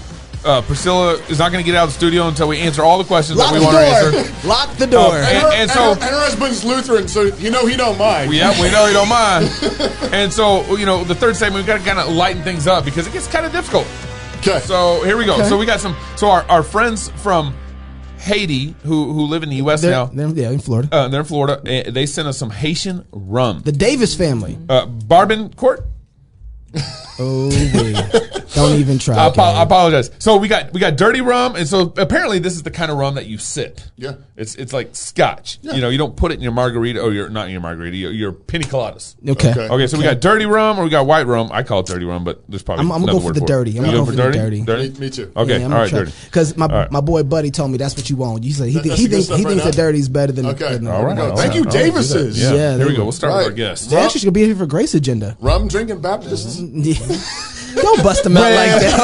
Priscilla is not going to get out of the studio until we answer all the questions that we want to answer. Lock the door. And her husband's Lutheran, so he don't mind. Yeah, we know he don't mind. And so, the third segment, we've got to kind of lighten things up because it gets kind of difficult. Okay. So here we go. Okay. So we got our friends from Haiti who live in the U.S. now. They're in Florida. They're in Florida. They sent us some Haitian rum. The Davis family. Barbancourt. Oh, wait. Don't even try. I apologize. So we got dirty rum, and so apparently this is the kind of rum that you sip. Yeah. It's like scotch. Yeah. You don't put it in your margarita, or not in your margarita, your pina coladas. Okay. Okay, so we got dirty rum or we got white rum. I call it dirty rum, but there's probably I'm gonna go for the dirty. I'm gonna go for the dirty. Me too. Okay, all right, dirty. Because my boy Buddy told me that's what you want. You say he thinks the dirty is better than the all right. Thank you, Davis's. Yeah, here we go. We'll start with our guest. They actually should be here for Grace Agenda. Rum drinking Baptists. Don't bust them out like that.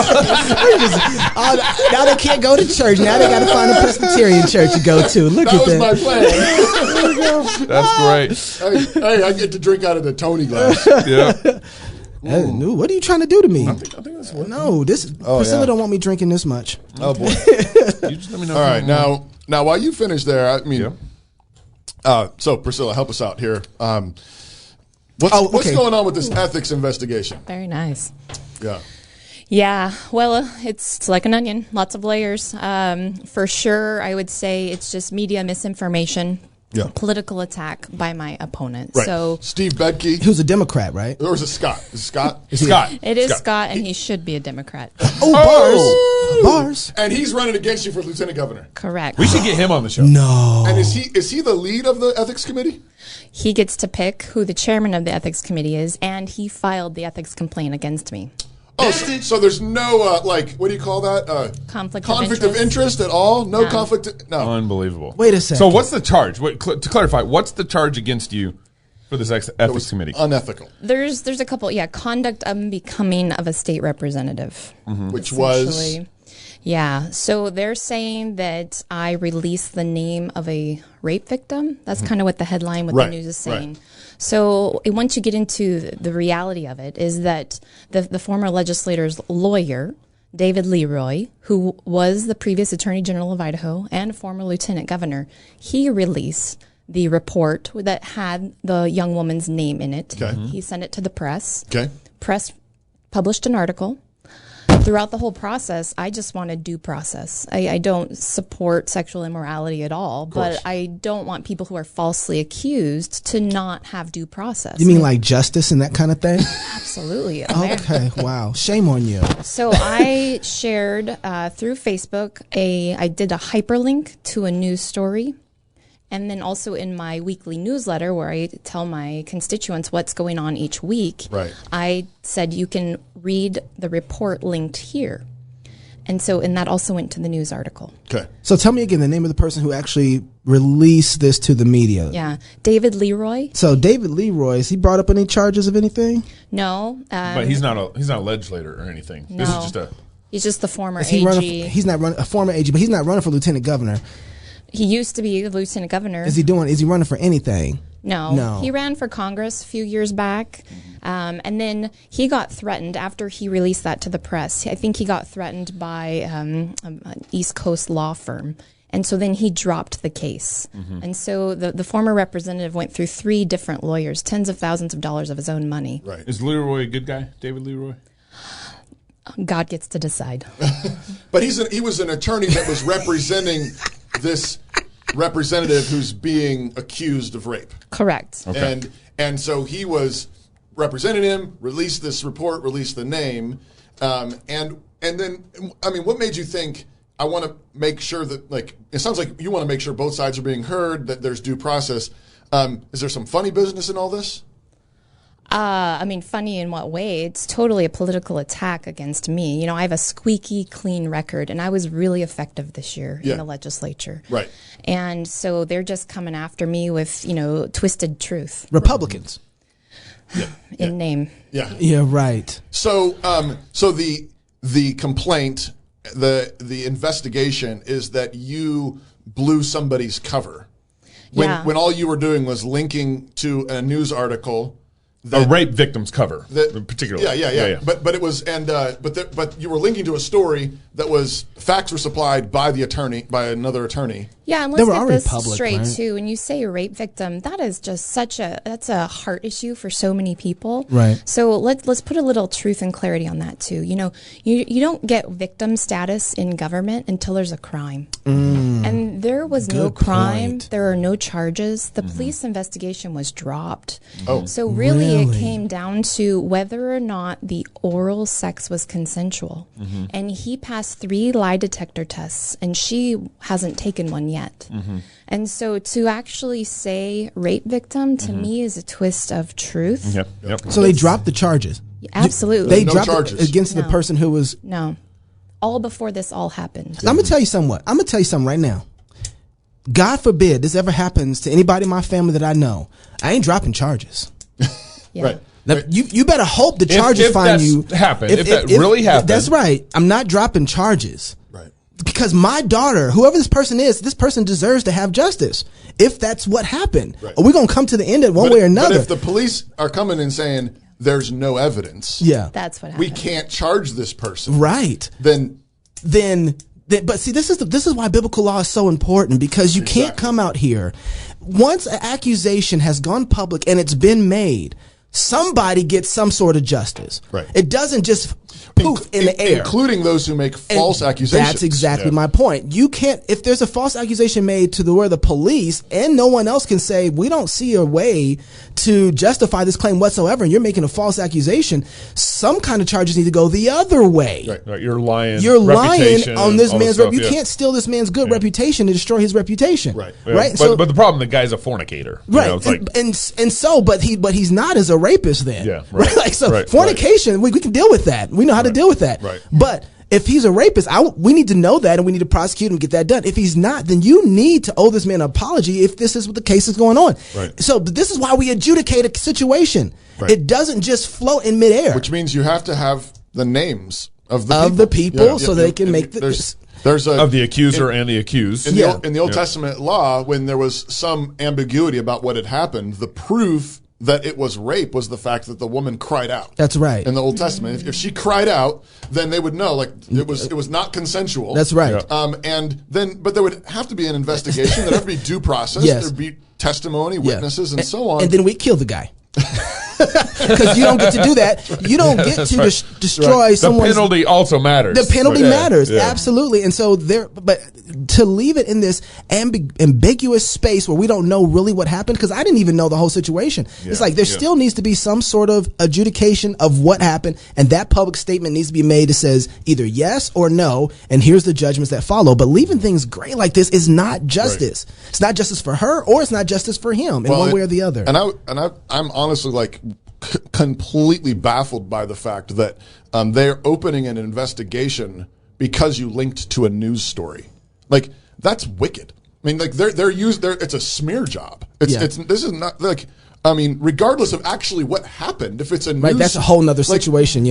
Now they can't go to church. Now they got to find a Presbyterian church to go to. Look at that. That was my plan. That's great. Hey, I get to drink out of the Tony glass. Yeah. What are you trying to do to me? I think that's what. No, Priscilla don't want me drinking this much. Oh boy. You just let me know. All right, now while you finish there, so Priscilla, help us out here. What's going on with this ethics investigation? Very nice. Yeah. Yeah, well, it's like an onion, lots of layers. For sure, I would say it's just media misinformation. Yeah. Political attack by my opponent. Right. So Steve Bedke, who's a Democrat, right? Or is it Scott? Is it Scott? Scott. it is Scott, and he should be a Democrat. Bars. And he's running against you for lieutenant governor. Correct. We should get him on the show. No. And is he the lead of the ethics committee? He gets to pick who the chairman of the ethics committee is, and he filed the ethics complaint against me. Oh, so there's no what do you call that? Conflict of interest at all? No conflict. No. Unbelievable. Wait a second. So what's the charge? To clarify, what's the charge against you for this ethics committee? Unethical. There's a couple. Yeah, conduct unbecoming of a state representative, which was. Yeah, so they're saying that I released the name of a rape victim. That's kind of what the headline with the news is saying. Right. So once you get into the reality of it, is that the former legislator's lawyer, David Leroy, who was the previous Attorney General of Idaho and a former lieutenant governor, he released the report that had the young woman's name in it. Okay. He sent it to the press. Okay. Press published an article. Throughout the whole process, I just wanted due process. I don't support sexual immorality at all, but I don't want people who are falsely accused to not have due process. You mean like justice and that kind of thing? Absolutely. Okay, wow. Shame on you. So I shared through Facebook, I did a hyperlink to a news story. And then also in my weekly newsletter where I tell my constituents what's going on each week, I said you can read the report linked here. And that also went to the news article. Okay. So tell me again the name of the person who actually released this to the media. Yeah. David Leroy. So David Leroy, has he brought up any charges of anything? No. But he's not a legislator or anything. No. This is just he's just the former AG. He's not running a former AG, but he's not running for lieutenant governor. He used to be the lieutenant governor. Is he running for anything? No. He ran for Congress a few years back. And then he got threatened after he released that to the press. I think he got threatened by an East Coast law firm. And so then he dropped the case. And so the former representative went through 3 different lawyers, tens of thousands of dollars of his own money. Right. Is Leroy a good guy, David Leroy? God gets to decide. But he was an attorney that was representing this representative who's being accused of rape. Correct. Okay. And so he was representing him, released this report, released the name, and then what made you think I want to make sure that it sounds like you want to make sure both sides are being heard, that there's due process. Is there some funny business in all this? Funny in what way? It's totally a political attack against me. I have a squeaky clean record, and I was really effective this year in the legislature. Right. And so they're just coming after me with, twisted truth. Republicans. In name. Yeah. Yeah, right. So the complaint, the investigation is that you blew somebody's cover. When all you were doing was linking to a news article. A rape victim's cover, particularly. Yeah. But it was, but you were linking to a story that was facts were supplied by another attorney. Yeah, and let's get this straight too. When you say a rape victim, that is just that's a heart issue for so many people. Right. So let's put a little truth and clarity on that too. You don't get victim status in government until there's a crime. And there was no crime. Point. There are no charges. The police investigation was dropped. Oh, so really it came down to whether or not the oral sex was consensual. And he passed 3 lie detector tests, and she hasn't taken one yet. And so to actually say rape victim to me is a twist of truth. Yep. So they dropped the charges. Absolutely. They No dropped charges. it against the person who was. No. All before this all happened. I'm gonna tell you something right now. God forbid this ever happens to anybody in my family that I know. I ain't dropping charges. Yeah. right. Now, you better hope the charges find you. If that really happened. That's right. I'm not dropping charges. Right. Because my daughter, whoever this person is, this person deserves to have justice. If that's what happened, Right. we're gonna come to the end of it one way or another. But if the police are coming and saying there's no evidence, That's what happened. we can't charge this person. Right. Then but see, this is why biblical law is so important, because you can't come out here once an accusation has gone public and it's been made. somebody gets some sort of justice. Right. It doesn't just poof in the air. Including those who make false accusations. That's exactly my point. You can't, if there's a false accusation made to where the police and no one else can say, we don't see a way to justify this claim whatsoever, and you're making a false accusation, some kind of charges need to go the other way. Right. You're lying. You're lying on this man's reputation. You can't steal this man's good reputation to destroy his reputation. Right. Yeah. Right. But the problem, the guy's a fornicator. Right. It's like, but he's not as a rapist then. Yeah. Right. Like, so right, fornication, we can deal with that. We know how to deal with that. Right. But if he's a rapist, we need to know that, and we need to prosecute him and get that done. If he's not, then you need to owe this man an apology if this is what the case is going on. Right. So this is why we adjudicate a situation. Right. It doesn't just float in midair. Which means you have to have the names of the people. So they can make there's of the accuser and the accused. In the Old Testament law, when there was some ambiguity about what had happened, the proof that it was rape was the fact that the woman cried out. That's right. In the Old Testament, if she cried out, then they would know, like, it was not consensual. That's right. But there would have to be an investigation. There'd have to be due process. Yes. There'd be testimony, witnesses, and so on. And then we kill the guy. Because you don't get to do that. You don't get to destroy someone's... The penalty also matters. The penalty matters, absolutely. And so but to leave it in this ambiguous space where we don't know really what happened, because I didn't even know the whole situation. It's like there still needs to be some sort of adjudication of what happened, and that public statement needs to be made that says either yes or no, and here's the judgments that follow. But leaving things gray like this is not justice. Right. It's not justice for her, or it's not justice for him in one way or the other. And I'm honestly like completely baffled by the fact that they're opening an investigation because you linked to a news story. Like, that's wicked. I mean, like it's a smear job. This is not like, I mean, regardless of actually what happened, if it's a news, that's a whole nother situation.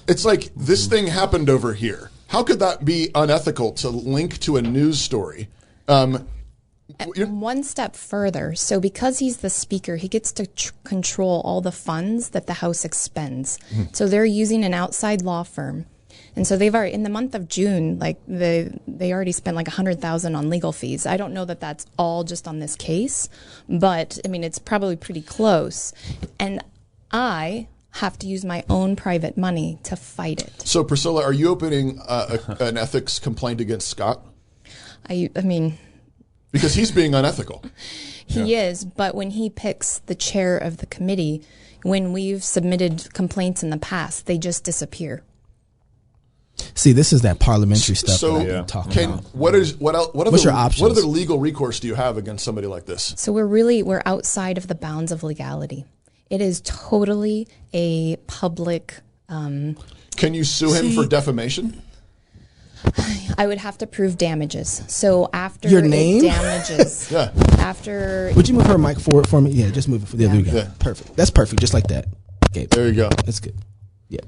It's like this thing happened over here. How could that be unethical to link to a news story? One step further. So because he's the speaker, he gets to control all the funds that the House expends. So they're using an outside law firm. And so they've already, in the month of June, like they already spent like $100,000 on legal fees. I don't know that that's all just on this case, but I mean, it's probably pretty close. And I have to use my own private money to fight it. So Priscilla, are you opening an ethics complaint against Scott? I mean... Because he's being unethical. He is, but when he picks the chair of the committee, when we've submitted complaints in the past, they just disappear. See, this is that parliamentary stuff that I've been talking about. What's your options? What other legal recourse do you have against somebody like this? So we're outside of the bounds of legality. It is totally a public... Can you sue him for defamation? I would have to prove damages. So after your name damages, after. Would you move her mic forward for me? Yeah, just move it for the other guy. Yeah. Perfect. That's perfect. Just like that. Okay. There you go. That's good. Yeah.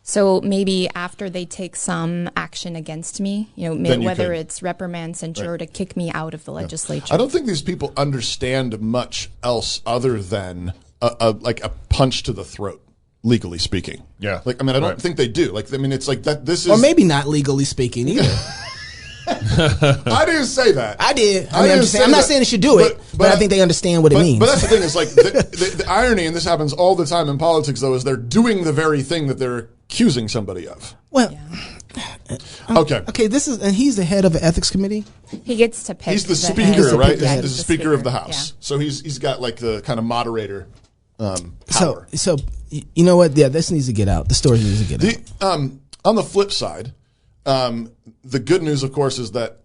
So maybe after they take some action against me, whether it's reprimand, censure, or to kick me out of the legislature. I don't think these people understand much else other than like a punch to the throat. Legally speaking. Yeah. Like, I mean, I don't think they do. Like, I mean, it's like that. This is. Or maybe not legally speaking either. I didn't say that. I did. I'm not saying they should do it, but I think they understand what it means. But that's the thing. Is like the irony, and this happens all the time in politics, though, is they're doing the very thing that they're accusing somebody of. Well. Okay. Okay. And he's the head of an ethics committee. He gets to pick. He's the speaker, right? He's the speaker of the House. Yeah. So he's got like the kind of moderator power. So you know what? Yeah, this needs to get out. The story needs to get out. On the flip side, the good news, of course, is that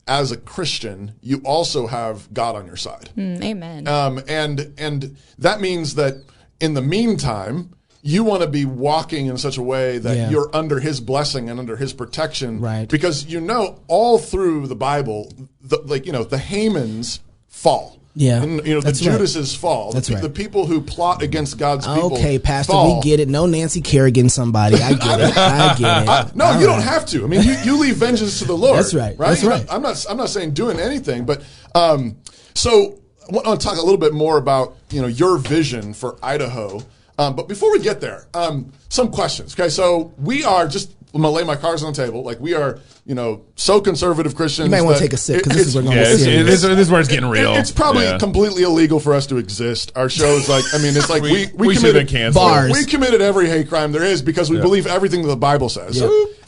as a Christian, you also have God on your side. Amen. And that means that in the meantime, you want to be walking in such a way that you're under His blessing and under His protection, right? Because all through the Bible, the Hamans fall. Yeah, and, the Judases fall. That's the people who plot against God's people. Okay, Pastor, fall. we get it. No Nancy Kerrigan, somebody. I get it. I get it. No, you don't have to. I mean, you leave vengeance to the Lord. That's right. Right. That's right. I'm not saying doing anything, but so I want to talk a little bit more about your vision for Idaho. But before we get there, some questions. Okay, so we are just I'm gonna lay my cards on the table. Like, we are, so conservative Christians. You might want to that take a sip because this is where this is where it's getting real. It's probably completely illegal for us to exist. Our show is like, it's like we should have been canceled. Bars. We committed every hate crime there is because we believe everything that the Bible says.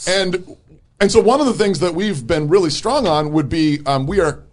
And so one of the things that we've been really strong on would be we are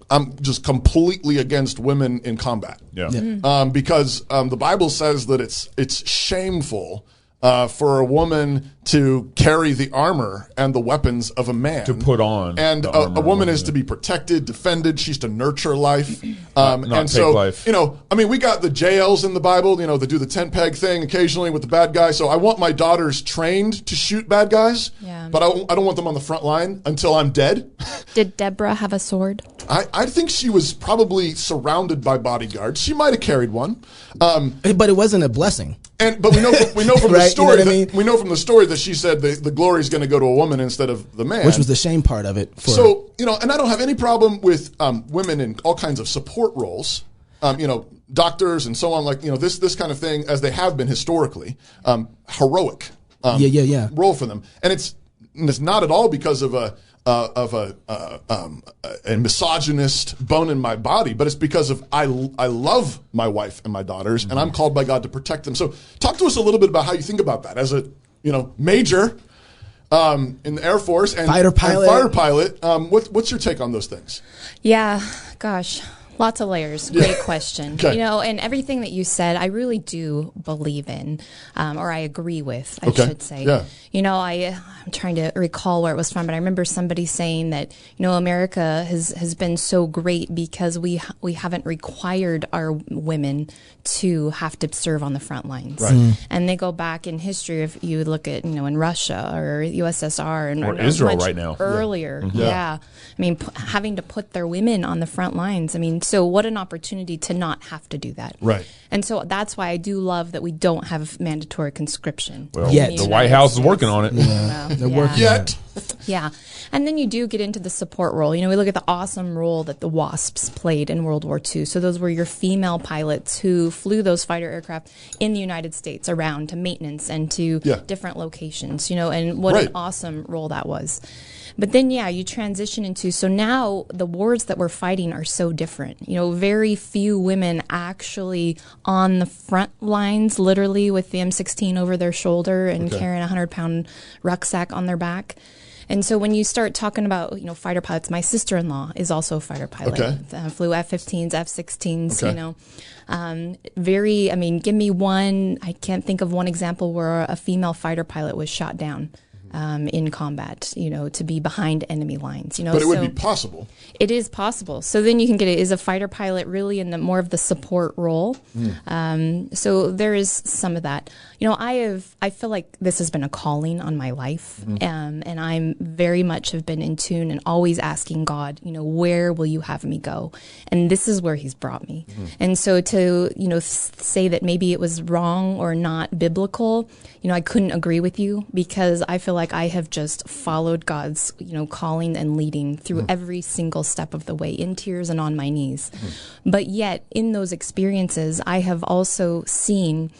just completely against women in combat. Because the Bible says that it's shameful for a woman to carry the armor and the weapons of a man. To put on. And a woman is to be protected, defended. She's to nurture life. Not and take so, life. we got the jails in the Bible, that do the tent peg thing occasionally with the bad guys. So I want my daughters trained to shoot bad guys, but I don't want them on the front line until I'm dead. Did Deborah have a sword? I think she was probably surrounded by bodyguards. She might have carried one. But it wasn't a blessing. But we know from Right, the story you know what I mean? we know from the story that she said the glory is going to go to a woman instead of the man, Which was the shame part of it. So, and I don't have any problem with women in all kinds of support roles, doctors and so on, like, this kind of thing, as they have been historically, heroic role for them. And it's not at all because of a misogynist bone in my body, but it's because of I love my wife and my daughters, and I'm called by God to protect them. So talk to us a little bit about how you think about that as a major in the Air Force and fighter pilot. What's your take on those things? Yeah, gosh. Lots of layers. Great question. Okay. And everything that you said, I really do believe in, or I agree with, I should say. Yeah. I'm trying to recall where it was from, but I remember somebody saying that, America has been so great because we haven't required our women to have to serve on the front lines. Right. And they go back in history, if you look at, in Russia or USSR and or Israel much right now. Earlier. Yeah. I mean, having to put their women on the front lines. I mean, so what an opportunity to not have to do that. Right. And so that's why I do love that we don't have mandatory conscription. Well, the White House is working on it. They're working yet. Yeah. And then you do get into the support role. We look at the awesome role that the WASPs played in World War II. So those were your female pilots who flew those fighter aircraft in the United States around to maintenance and to different locations, and what an awesome role that was. But then, you transition into, so now the wars that we're fighting are so different. Very few women actually on the front lines, literally with the M16 over their shoulder and carrying a 100-pound rucksack on their back. And so when you start talking about, fighter pilots, my sister-in-law is also a fighter pilot. Flew F-15s, F-16s, give me one, I can't think of one example where a female fighter pilot was shot down. In combat, to be behind enemy lines, But it would be possible. It is possible. So then you can get it. Is a fighter pilot really in the more of the support role? So there is some of that. I feel like this has been a calling on my life, and I'm very much have been in tune and always asking God, where will you have me go? And this is where He's brought me. And so to say that maybe it was wrong or not biblical, I couldn't agree with you because I feel like I have just followed God's, calling and leading through every single step of the way, in tears and on my knees. But yet, in those experiences, I have also seen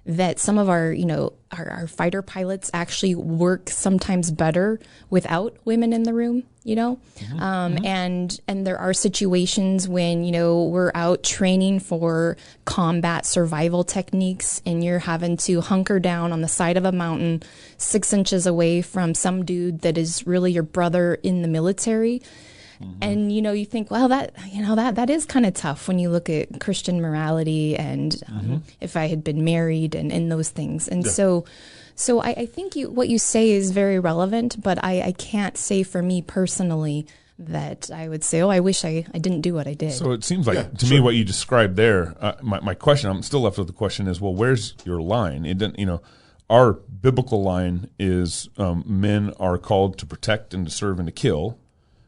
that some of our fighter pilots actually work sometimes better without women in the room, and there are situations when, we're out training for combat survival techniques and you're having to hunker down on the side of a mountain 6 inches away from some dude that is really your brother in the military. And, you think, well, that is kind of tough when you look at Christian morality and if I had been married and those things. And so I think what you say is very relevant, but I can't say for me personally that I would say, I wish I didn't do what I did. So it seems like, to me, what you described there, my question, I'm still left with the question is, well, where's your line? It didn't, our biblical line is men are called to protect and to serve and to kill.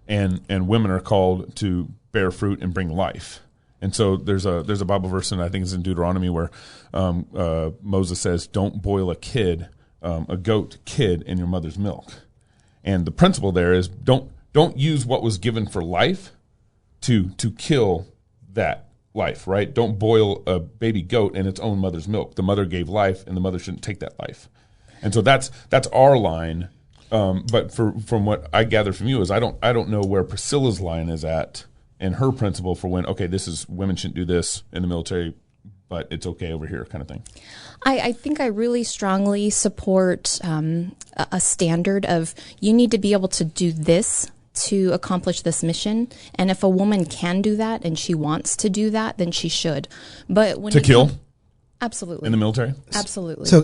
And women are called to bear fruit and bring life. And so there's a Bible verse, and I think it's in Deuteronomy, where Moses says, "Don't boil a goat kid in your mother's milk." And the principle there is don't use what was given for life to kill that life, right? Don't boil a baby goat in its own mother's milk. The mother gave life, and the mother shouldn't take that life. And so that's our line. But from what I gather from you is I don't know where Priscilla's line is at and her principle for when, okay, this is women shouldn't do this in the military, but it's okay over here kind of thing. I think I really strongly support a standard of you need to be able to do this to accomplish this mission. And if a woman can do that and she wants to do that, then she should. But when to kill? Absolutely. In the military? Absolutely. So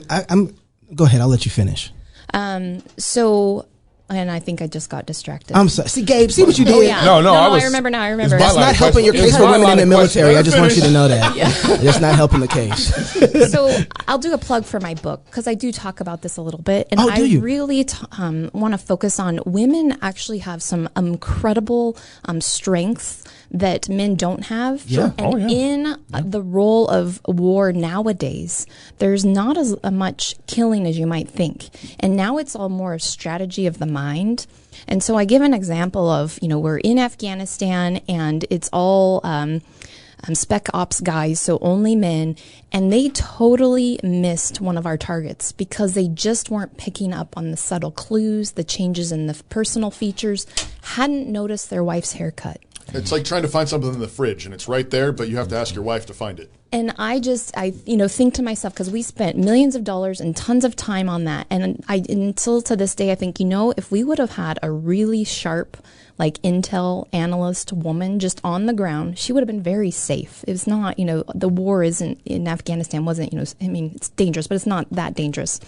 go ahead. I'll let you finish. And I think I just got distracted. I'm sorry. See, Gabe, see what you did? Oh, yeah. No, I remember now. I remember. That's not helping your case for women in the military. I just want you to know that. It's not helping the case. So I'll do a plug for my book because I do talk about this a little bit. And I really want to focus on women actually have some incredible strengths that men don't have. Yeah. And in the role of war nowadays, there's not as much killing as you might think. And now it's all more a strategy of the mind. And so I give an example of, we're in Afghanistan and it's all spec ops guys, so only men, and they totally missed one of our targets because they just weren't picking up on the subtle clues, the changes in the personal features, hadn't noticed their wife's haircut. It's like trying to find something in the fridge, and it's right there, but you have to ask your wife to find it. And I think to myself, because we spent millions of dollars and tons of time on that, and until to this day, I think, if we would have had a really sharp, intel analyst woman just on the ground, she would have been very safe. It was not, the war in Afghanistan wasn't, it's dangerous, but it's not that dangerous.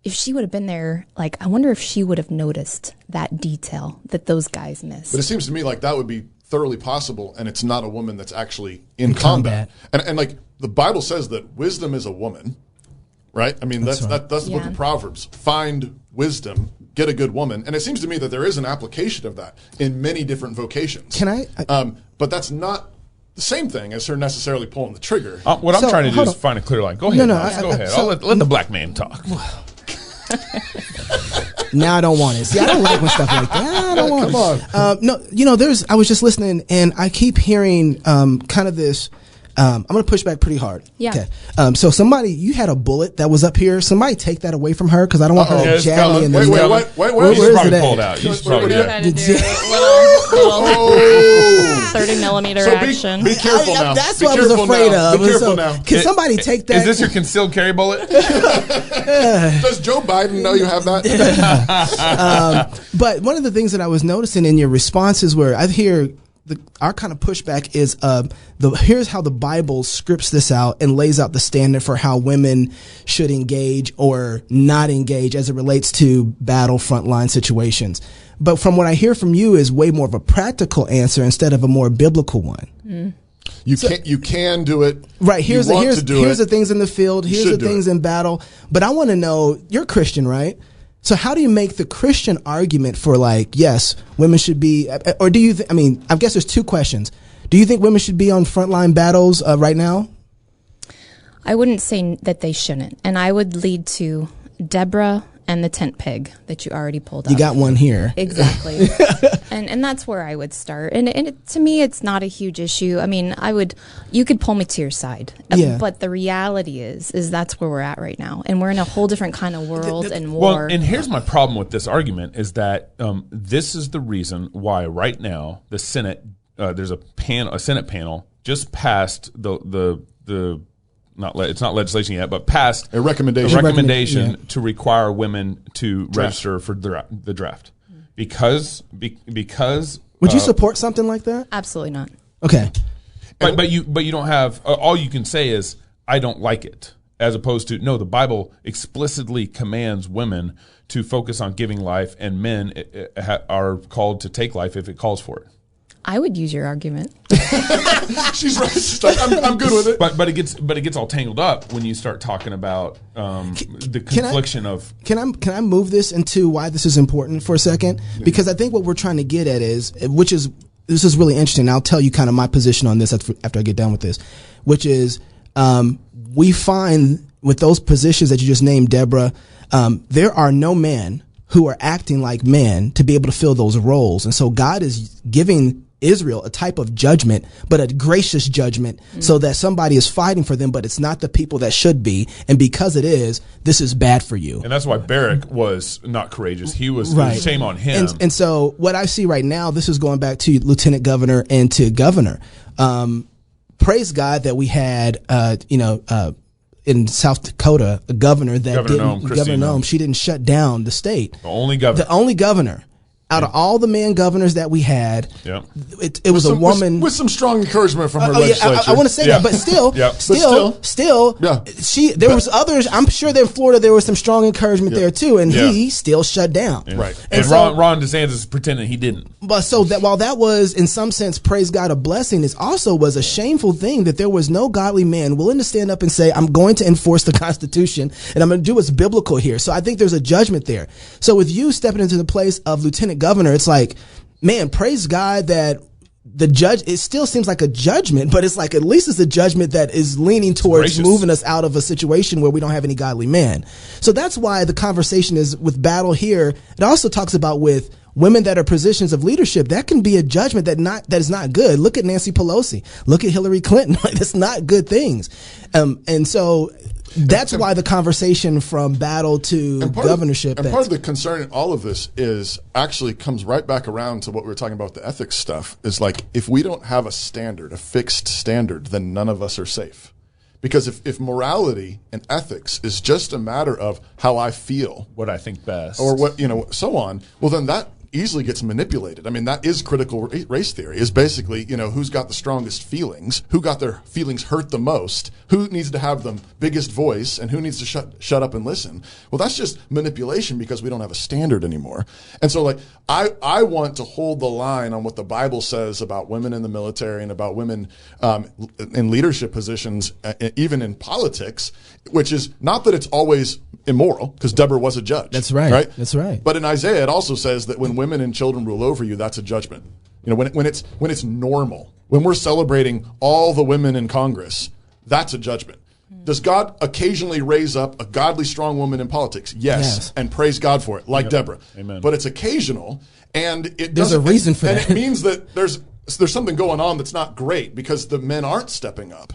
If she would have been there, I wonder if she would have noticed that detail that those guys missed. But it seems to me like that would be thoroughly possible, and it's not a woman that's actually in combat. And the Bible says that wisdom is a woman, right? I mean, that's the book of Proverbs. Find wisdom, get a good woman. And it seems to me that there is an application of that in many different vocations. Can I but that's not the same thing as her necessarily pulling the trigger. What I'm trying to do is find a clear line. Go ahead. Go ahead. I'll let the black man talk. Now I don't want it. See, I don't like when stuff like that. I don't want it. I was just listening, and I keep hearing kind of this. I'm going to push back pretty hard. Yeah. Okay. So you had a bullet that was up here. Somebody take that away from her because I don't want her to jab me in the neck. Wait. Where is it at? Pulled out. She's probably Had to do little 30 millimeter action. Be careful now. That's what I was afraid of. Be careful now. Can somebody take that? Is this your concealed carry bullet? Does Joe Biden know you have that? But one of the things that I was noticing in your responses where I hear our kind of pushback is here's how the Bible scripts this out and lays out the standard for how women should engage or not engage as it relates to battle frontline situations. But from what I hear from you is way more of a practical answer instead of a more biblical one. Mm. You can do it. Right. Here's the things in the field. Here's the things in battle. But I want to know, you're Christian, right? So how do you make the Christian argument for yes, women should be, or do you, I guess there's two questions. Do you think women should be on frontline battles right now? I wouldn't say that they shouldn't. And I would lead to Deborah and the tent peg that you already pulled up. You got one here. Exactly. and that's where I would start. And to me, it's not a huge issue. You could pull me to your side. Yeah. But the reality is that's where we're at right now. And we're in a whole different kind of world and war. Well, and here's my problem with this argument is that this is the reason why right now the Senate, there's a Senate panel just passed it's not legislation yet, but passed a recommendation to require women to register for the draft because would you support something like that? Absolutely not. Okay, but you don't have all you can say is I don't like it, as opposed to no, the Bible explicitly commands women to focus on giving life, and men are called to take life if it calls for it. I would use your argument. She's right. She's like, I'm good with it. But it gets all tangled up when you start talking about the confliction of. Can I move this into why this is important for a second? Because I think what we're trying to get at is, this is really interesting. I'll tell you kind of my position on this after I get done with this, which is we find with those positions that you just named, Deborah, there are no men who are acting like men to be able to fill those roles, and so God is giving Israel, a type of judgment, but a gracious judgment, so that somebody is fighting for them, but it's not the people that should be. And because it is, this is bad for you. And that's why Barak was not courageous. He was shame on him. And so what I see right now, this is going back to lieutenant governor and to governor. Praise God that we had, in South Dakota, a governor that Governor Noem, she didn't shut down the state. The only governor. Out of all the man governors that we had, it was a woman with some strong encouragement from her legislature. I want to say that, but still, there was others. I'm sure that in Florida there was some strong encouragement there too, and he still shut down. Right, and so, Ron DeSantis is pretending he didn't. But so that while that was in some sense, praise God, a blessing, it also was a shameful thing that there was no godly man willing to stand up and say, "I'm going to enforce the Constitution and I'm going to do what's biblical here." So I think there's a judgment there. So with you stepping into the place of lieutenant governor, it's like, man, praise God that the judge, it still seems like a judgment, but it's like at least it's a judgment that is leaning towards moving us out of a situation where we don't have any godly men. So that's why the conversation is with battle here. It also talks about with women that are positions of leadership, that can be a judgment that is not good. Look at Nancy Pelosi. Look at Hillary Clinton. Like, that's not good things. And so that's why the conversation from battle to governorship. And part of the concern in all of this is actually comes right back around to what we were talking about, the ethics stuff, is like, if we don't have a standard, a fixed standard, then none of us are safe. Because if morality and ethics is just a matter of how I feel, what I think best, or what, so on, well, then that easily gets manipulated. I mean, that is critical race theory, is basically, who's got the strongest feelings, who got their feelings hurt the most, who needs to have the biggest voice, and who needs to shut up and listen. Well, that's just manipulation because we don't have a standard anymore. And so, like, I want to hold the line on what the Bible says about women in the military and about women in leadership positions, even in politics, which is not that it's always immoral, because Deborah was a judge. That's right. That's right. But in Isaiah, it also says that when women and children rule over you, that's a judgment. When it's normal, when we're celebrating all the women in Congress, that's a judgment. Does God occasionally raise up a godly, strong woman in politics? Yes. And praise God for it, like Deborah. Amen. But it's occasional, and there's a reason for that. And it means that there's something going on that's not great because the men aren't stepping up.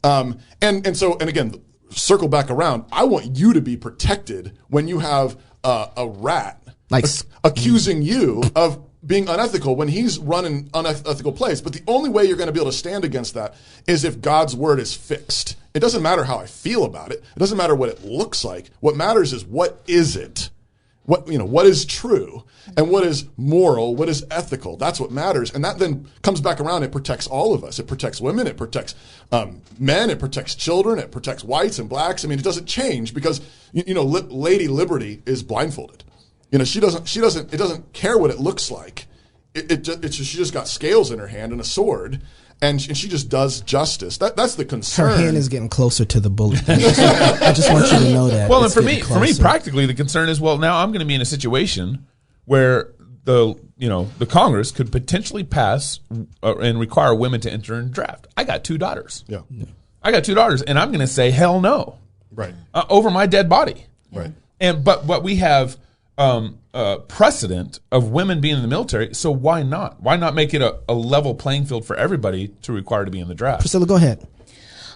And again, circle back around. I want you to be protected when you have a rat accusing you of being unethical when he's running unethical place. But the only way you're going to be able to stand against that is if God's word is fixed. It doesn't matter how I feel about it. It doesn't matter what it looks like. What matters is, what is it? What is true and what is moral, what is ethical. That's what matters. And that then comes back around. It protects all of us. It protects women. It protects men. It protects children. It protects whites and blacks. I mean, it doesn't change because, Lady Liberty is blindfolded. She doesn't, it doesn't care what it looks like. She just got scales in her hand and a sword, and she just does justice. That's the concern. Her hand is getting closer to the bullet. I just want you to know that. Well, and for me, practically, the concern is, well, now I'm going to be in a situation where the Congress could potentially pass and require women to enter in draft. I got 2 daughters. Yeah. I got 2 daughters, and I'm going to say hell no. Right. Over my dead body. Right. But we have precedent of women being in the military, so why not? Why not make it a level playing field for everybody to require to be in the draft? Priscilla, go ahead.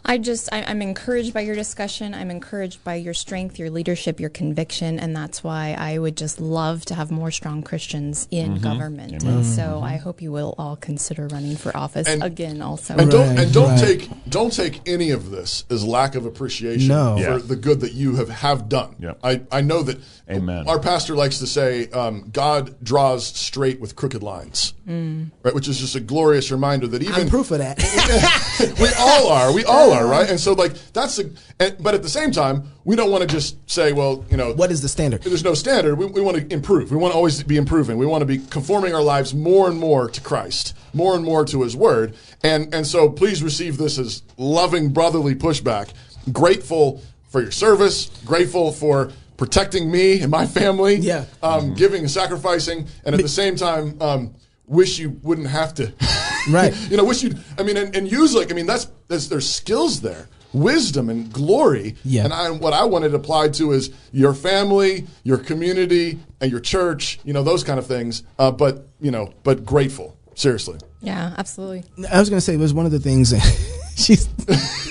I'm encouraged by your discussion. I'm encouraged by your strength, your leadership, your conviction, and that's why I would just love to have more strong Christians in government. And so I hope you will all consider running for office again also. And don't take any of this as lack of appreciation for the good that you have done. Yep. I know that. Amen. Our pastor likes to say, God draws straight with crooked lines, right? Which is just a glorious reminder that even I'm proof of that. we all are, right? And so, like, but at the same time, we don't want to just say, well, what is the standard? There's no standard. We want to improve. We want to always be improving. We want to be conforming our lives more and more to Christ, more and more to His Word. And so, please receive this as loving brotherly pushback. Grateful for your service. Grateful for protecting me and my family, giving and sacrificing, and at the same time, wish you wouldn't have to. Right. Wish you'd, and usually, there's skills there, wisdom and glory. Yeah. And what I wanted applied to is your family, your community, and your church, those kind of things. But grateful. Seriously. Yeah, absolutely. I was going to say, it was one of the things that she's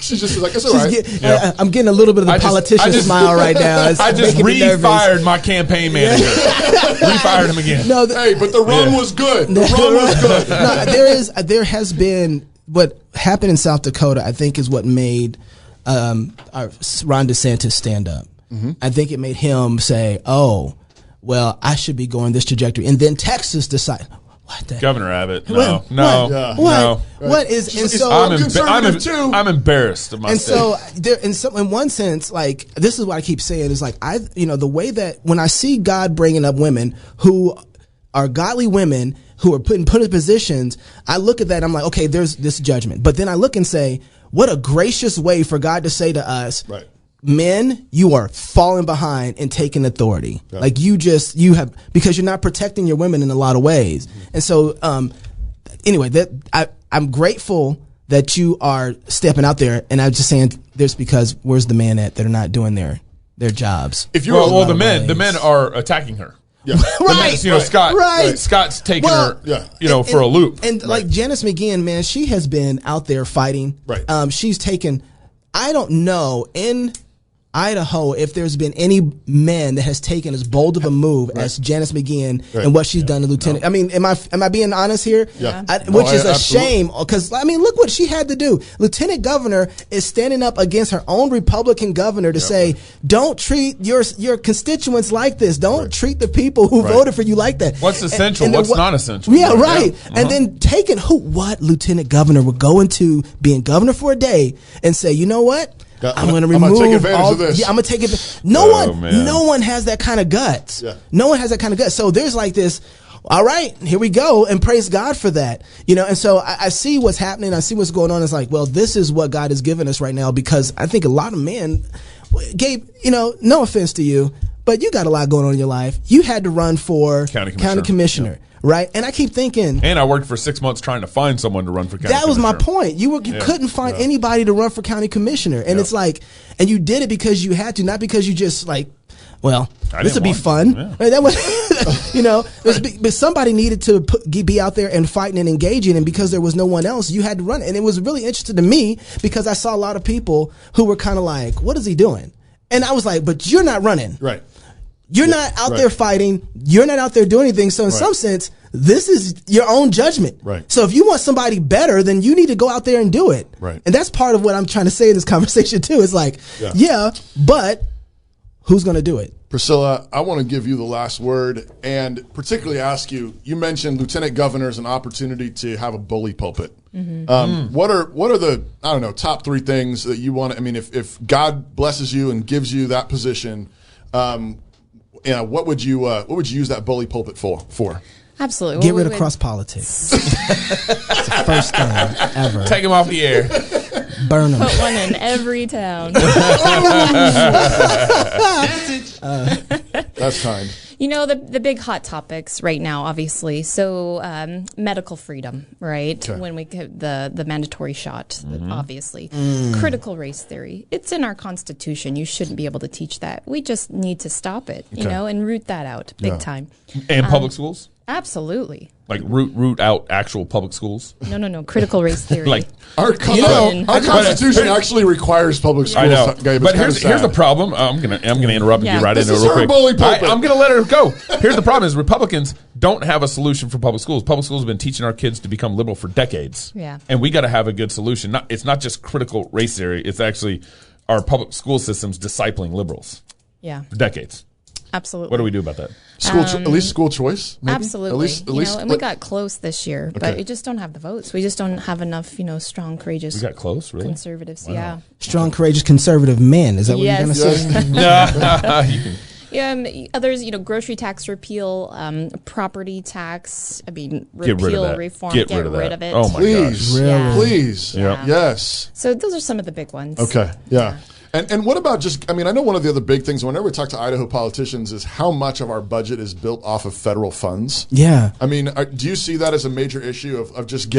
just like, it's all right. I'm getting a little bit of the politician smile right now. It's I just re-fired my campaign manager. Re-fired him again. No, hey, but the run was good. The run was good. No, there has been what happened in South Dakota. I think is what made Ron DeSantis stand up. Mm-hmm. I think it made him say, "Oh, well, I should be going this trajectory," and then Texas decided. Governor Abbott. No. What is? And so I'm embarrassed of myself. And so there, in one sense, like this is what I keep saying is like the way that when I see God bringing up women who are godly women who are put in positions, I look at that and I'm like, okay, there's this judgment. But then I look and say, what a gracious way for God to say to us, right. Men, you are falling behind and taking authority. Yeah. Like you have, because you're not protecting your women in a lot of ways. Mm-hmm. And so, anyway, I'm grateful that you are stepping out there. And I'm just saying this because where's the man at that are not doing their jobs? If you're the men are attacking her. Yeah. Right. Scott. Right. Scott's taking her, for a loop. And like Janice McGeehan, man, she has been out there fighting. Right. She's taken, I don't know, in Idaho, if there's been any man that has taken as bold of a move as Janice McGeehan and what she's done to Lieutenant. No. I mean, am I being honest here? Yeah. Which is a shame because, I mean, look what she had to do. Lieutenant Governor is standing up against her own Republican governor to say, don't treat your constituents like this. Don't treat the people who voted for you like that. What's essential? What's not essential? Yeah, right. Yeah. And then taking what Lieutenant Governor would go into being governor for a day and say, you know what? I'm going to remove take advantage of this. Yeah, I'm going to take it. No one has that kind of guts. Yeah. No one has that kind of guts. So there's like this, all right, here we go, and praise God for that. And so I see what's happening. I see what's going on. It's like, well, this is what God has given us right now because I think a lot of men, Gabe, no offense to you, but you got a lot going on in your life. You had to run for county commissioner. Yeah. Right, and I keep thinking, and I worked for 6 months trying to find someone to run for county. That was my point. You couldn't find anybody to run for county commissioner, and it's like, and you did it because you had to, not because you just like, well, this would be fun. Yeah. Right? That was, but somebody needed to be out there and fighting and engaging, and because there was no one else, you had to run it. And it was really interesting to me because I saw a lot of people who were kind of like, "What is he doing?" And I was like, "But you're not running, right? You're not out there fighting. You're not out there doing anything. So in some sense, this is your own judgment. Right. So if you want somebody better, then you need to go out there and do it. Right. And that's part of what I'm trying to say in this conversation too. It's like, but who's going to do it? Priscilla, I want to give you the last word and particularly ask you, you mentioned Lieutenant Governor as an opportunity to have a bully pulpit. Mm-hmm. What are the, I don't know, top 3 things that you want to, I mean, if God blesses you and gives you that position, what would you use that bully pulpit for? Absolutely. Get rid of cross politics. That's the first thing ever. Take him off the air. Burn them. Put one in every town. That's kind. The big hot topics right now, obviously. So medical freedom, right? Okay. When we get the mandatory shot, obviously. Critical race theory. It's in our Constitution. You shouldn't be able to teach that. We just need to stop it, and root that out big time. And public schools? Absolutely. Like root out actual public schools? No. Critical race theory. Like our Constitution actually requires public schools. I know. But here's the problem. I'm gonna interrupt and get right into it real quick. I'm gonna let her go. Here's the problem: is Republicans don't have a solution for public schools. Public schools have been teaching our kids to become liberal for decades. Yeah. And we got to have a good solution. It's not just critical race theory. It's actually our public school systems discipling liberals. Yeah. For decades. Absolutely. What do we do about that? At least school choice. Maybe? Absolutely. At least, and we got close this year, but we just don't have the votes. We just don't have enough, strong, courageous. We got close, really? Conservatives, wow. Strong, courageous, conservative men. Is that what you're going to say? Yeah, others, grocery tax repeal, property tax. I mean, repeal, reform, get rid of it. Oh my gosh, really? Please, yes. So those are some of the big ones. Okay, yeah. And what about I know one of the other big things whenever we talk to Idaho politicians is how much of our budget is built off of federal funds. Yeah. I mean, do you see that as a major issue of just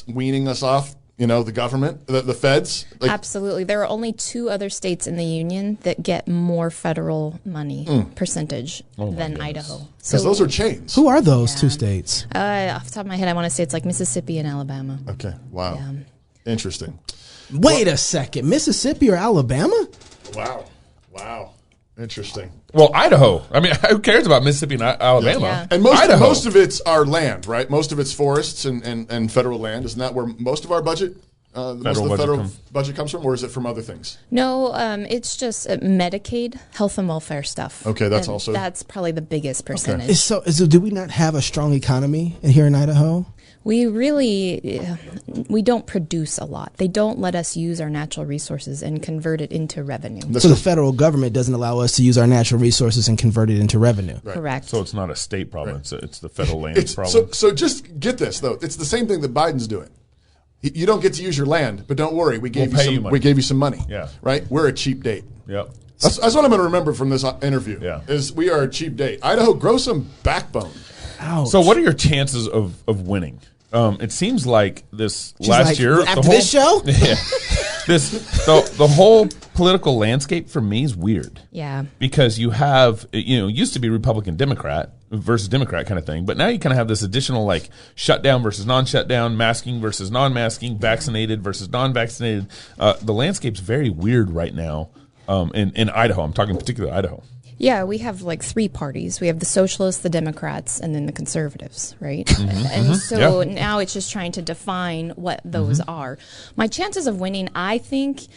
weaning us off the government, the feds? Absolutely. There are only 2 other states in the union that get more federal money percentage than Idaho. Because those are chains. Who are those 2 states? Off the top of my head, I want to say it's like Mississippi and Alabama. Okay. Wow. Yeah. Interesting. Wait a second. Mississippi or Alabama? Wow. Interesting. Well, Idaho. I mean, who cares about Mississippi and Alabama? Yeah. And most of it's our land, right? Most of it's forests and federal land. Isn't that where most of our budget, most of the federal budget comes from, or is it from other things? No, it's just Medicaid, health and welfare stuff. Okay, that's probably the biggest percentage. Okay. So do we not have a strong economy here in Idaho? We don't produce a lot. They don't let us use our natural resources and convert it into revenue. So the federal government doesn't allow us to use our natural resources and convert it into revenue. Right. Correct. So it's not a state problem. Right. It's the federal land problem. So just get this, though. It's the same thing that Biden's doing. You don't get to use your land, but don't worry. We gave you some money. Yeah. Right? We're a cheap date. Yep. That's what I'm going to remember from this interview. Yeah. Is we are a cheap date. Idaho, grow some backbone. Ouch. So what are your chances of winning? It seems like last year after this show, the whole political landscape for me is weird. Yeah, because you have it used to be Republican Democrat versus Democrat kind of thing, but now you kind of have this additional like shutdown versus non-shutdown, masking versus non-masking, vaccinated versus non-vaccinated. The landscape's very weird right now in Idaho. I'm talking particularly Idaho. Yeah, we have like 3 parties. We have the socialists, the Democrats, and then the conservatives, right? And so now it's just trying to define what those are. My chances of winning, I think,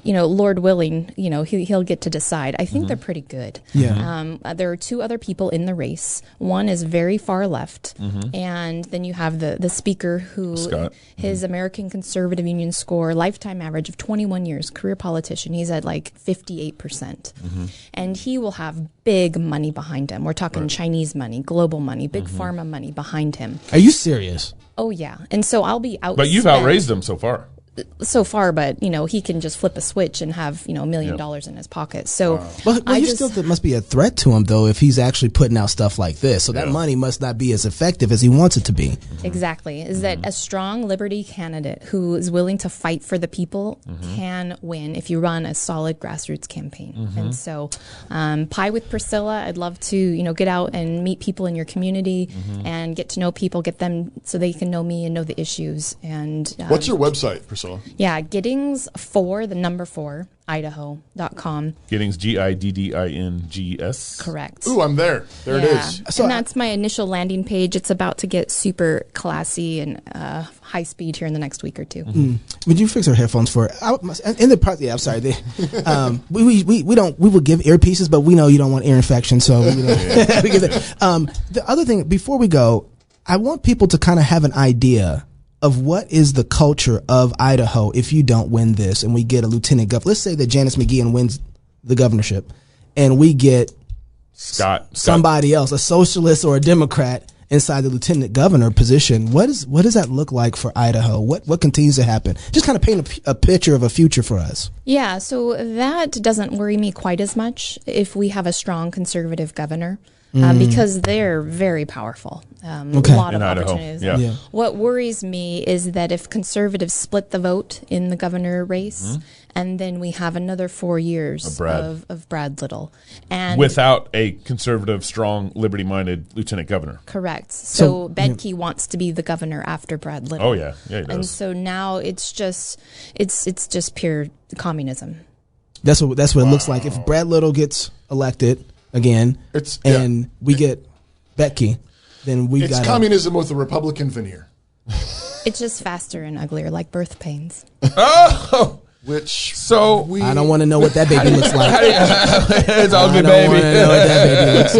Lord willing, he'll get to decide. I think they're pretty good. Yeah. There are 2 other people in the race. One is very far left, and then you have the speaker who his American Conservative Union score, lifetime average of 21 years, career politician. He's at like 58%, and he will have big money behind him. We're talking Chinese money, global money, big pharma money behind him. Are you serious? Oh yeah, and so I'll be out. But you've outraised him so far. But he can just flip a switch and have $1 million in his pocket. So, but there must be a threat to him though if he's actually putting out stuff like this. So that money must not be as effective as he wants it to be. Exactly. Is that a strong liberty candidate who is willing to fight for the people can win if you run a solid grassroots campaign. And so, Pie with Priscilla, I'd love to get out and meet people in your community and get to know people, get them so they can know me and know the issues. And what's your website, Priscilla? Yeah, Giddings 4, the number 4, Idaho.com. Giddings, Giddings. Correct. Ooh, I'm there. There it is. So that's my initial landing page. It's about to get super classy and high speed here in the next week or 2. Would you fix our headphones for it? I'm sorry. We will give earpieces, but we know you don't want ear infection, so the other thing before we go, I want people to kind of have an idea of what is the culture of Idaho if you don't win this and we get a lieutenant governor. Let's say that Janice McGeehan wins the governorship and we get somebody else, a socialist or a Democrat inside the lieutenant governor position. What does that look like for Idaho? What continues to happen? Just kind of paint a picture of a future for us. Yeah, so that doesn't worry me quite as much if we have a strong conservative governor. Because they're very powerful. A lot of opportunities. Yeah. What worries me is that if conservatives split the vote in the governor race, and then we have another 4 years of Brad Little. And without a conservative, strong, liberty-minded lieutenant governor. Correct. So Bedke wants to be the governor after Brad Little. Oh, yeah. Yeah, he does. And so now it's just pure communism. That's what it looks like. If Brad Little gets elected again, we get Bedke, then it's communism with a Republican veneer. It's just faster and uglier, like birth pains. I don't want to know what that baby looks like. It's all good, baby. I don't want to know what that baby looks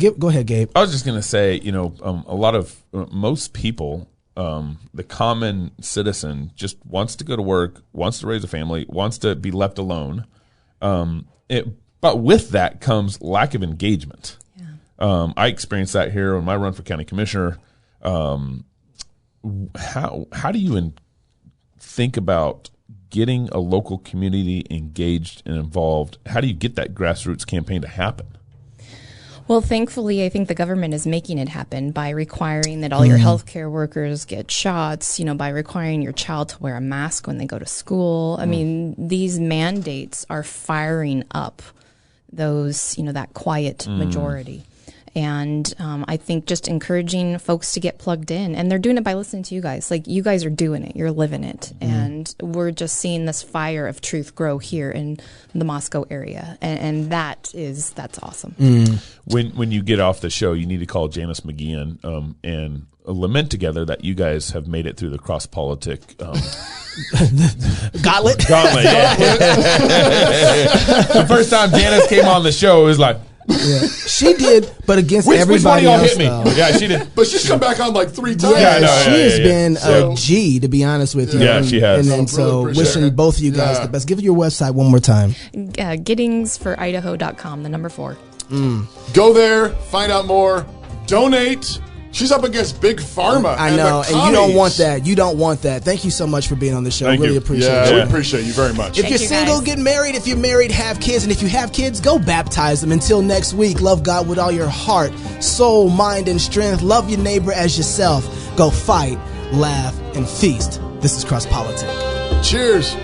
like. Go ahead, Gabe. I was just gonna say, a lot of most people, the common citizen, just wants to go to work, wants to raise a family, wants to be left alone. But with that comes lack of engagement. Yeah. I experienced that here on my run for county commissioner. How do you think about getting a local community engaged and involved? How do you get that grassroots campaign to happen? Well, thankfully, I think the government is making it happen by requiring that all your healthcare workers get shots, by requiring your child to wear a mask when they go to school. I mean, these mandates are firing up those, that quiet majority. And I think just encouraging folks to get plugged in. And they're doing it by listening to you guys. Like, you guys are doing it. You're living it. And we're just seeing this fire of truth grow here in the Moscow area. And that's awesome. When you get off the show, you need to call Janice McGeehan and lament together that you guys have made it through the cross-politic gauntlet. Yeah. The first time Janice came on the show, it was like, yeah. She did, but against everybody which one of y'all else. hit me? Yeah, she did. But she's come back on like 3 times. Yeah, she has been a G, to be honest with you. Yeah, she has. And so really wishing both of you guys the best. Give your website one more time. Giddingsforidaho.com, the number 4. Go there, find out more, donate. She's up against Big Pharma. I know, and you don't want that. You don't want that. Thank you so much for being on the show. Thank really you. appreciate it. it. We appreciate you very much. If you're single, get married. If you're married, have kids. And if you have kids, go baptize them. Until next week, love God with all your heart, soul, mind, and strength. Love your neighbor as yourself. Go fight, laugh, and feast. This is Cross Politics. Cheers.